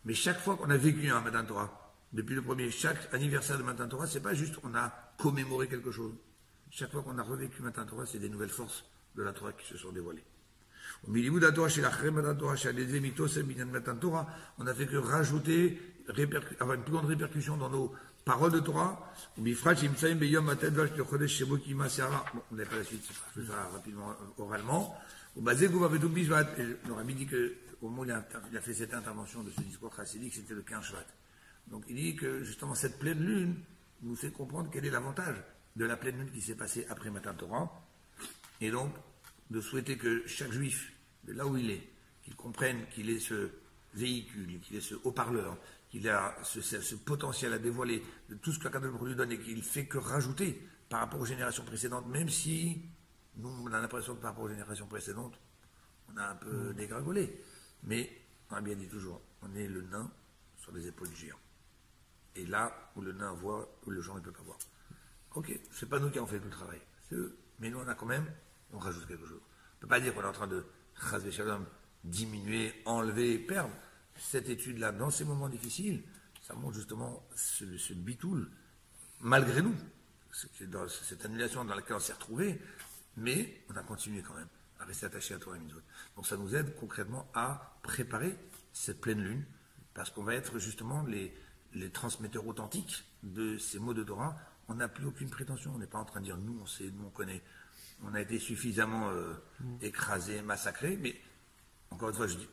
Mais chaque fois qu'on a vécu un Matan Torah, depuis le premier, chaque anniversaire de Matan Torah, c'est pas juste on a commémoré quelque chose. Chaque fois qu'on a revécu Matan Torah, c'est des nouvelles forces de la Torah qui se sont dévoilées. Au milieu de la Torah, chez la Matan Torah, chez les Émitos, Matan Torah, on n'a fait que rajouter, avoir une plus grande répercussion dans nos paroles de Torah. Bon, on n'avait pas la suite, je fais ça rapidement, oralement. On a dit que au moment où il a fait cette intervention de ce discours chassidique, c'était le 15 Shvat. Donc il dit que justement cette pleine lune nous fait comprendre quel est l'avantage de la pleine lune qui s'est passée après Matan Torah. Et donc de souhaiter que chaque juif, de là où il est, qu'il comprenne qu'il est ce véhicule, qu'il est ce haut-parleur, qu'il a ce potentiel à dévoiler de tout ce que Akadosh Baruch Hu lui donne et qu'il fait que rajouter par rapport aux générations précédentes, même si nous on a l'impression que par rapport aux générations précédentes, on a un peu dégringolé. Mais, on a bien dit toujours, on est le nain sur les épaules du géant. Et là où le nain voit, où le géant ne peut pas voir. Ok, c'est pas nous qui avons fait tout le travail, c'est eux. Mais nous, on rajoute quelque chose. On ne peut pas dire qu'on est en train de, chas v'shalom, diminuer, enlever, perdre. Cette étude-là, dans ces moments difficiles, ça montre justement ce bitoul, malgré nous. C'est dans cette annulation dans laquelle on s'est retrouvé, mais on a continué quand même à rester attaché à Torah et Mitzvot. Donc ça nous aide concrètement à préparer cette pleine lune, parce qu'on va être justement les transmetteurs authentiques de ces mots de Torah. On n'a plus aucune prétention, on n'est pas en train de dire nous on sait, nous on connaît. On a été suffisamment écrasés, massacrés, mais encore une fois je dis,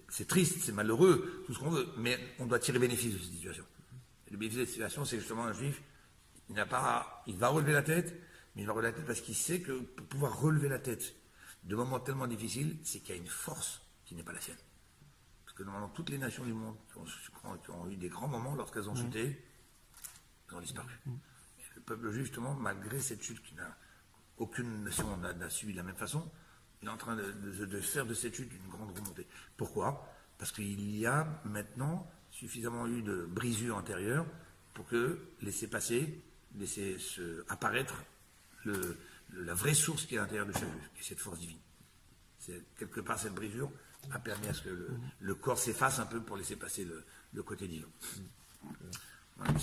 c'est triste, c'est malheureux, tout ce qu'on veut, mais on doit tirer bénéfice de cette situation. Et le bénéfice de cette situation, c'est justement un juif, il va relever la tête, mais il va relever la tête parce qu'il sait que pour pouvoir relever la tête de moments tellement difficiles, c'est qu'il y a une force qui n'est pas la sienne. Parce que normalement, toutes les nations du monde qui ont eu des grands moments, lorsqu'elles ont chuté, elles ont disparu. Et le peuple juif, justement, malgré cette chute aucune nation n'a subi de la même façon, il est en train de faire de cette chute une grande remontée. Pourquoi? Parce qu'il y a maintenant suffisamment eu de brisures antérieures pour laisser apparaître la vraie source qui est à l'intérieur de chaque juif, qui est cette force divine. Quelque part, cette brisure a permis à ce que le corps s'efface un peu pour laisser passer le côté divin. Voilà.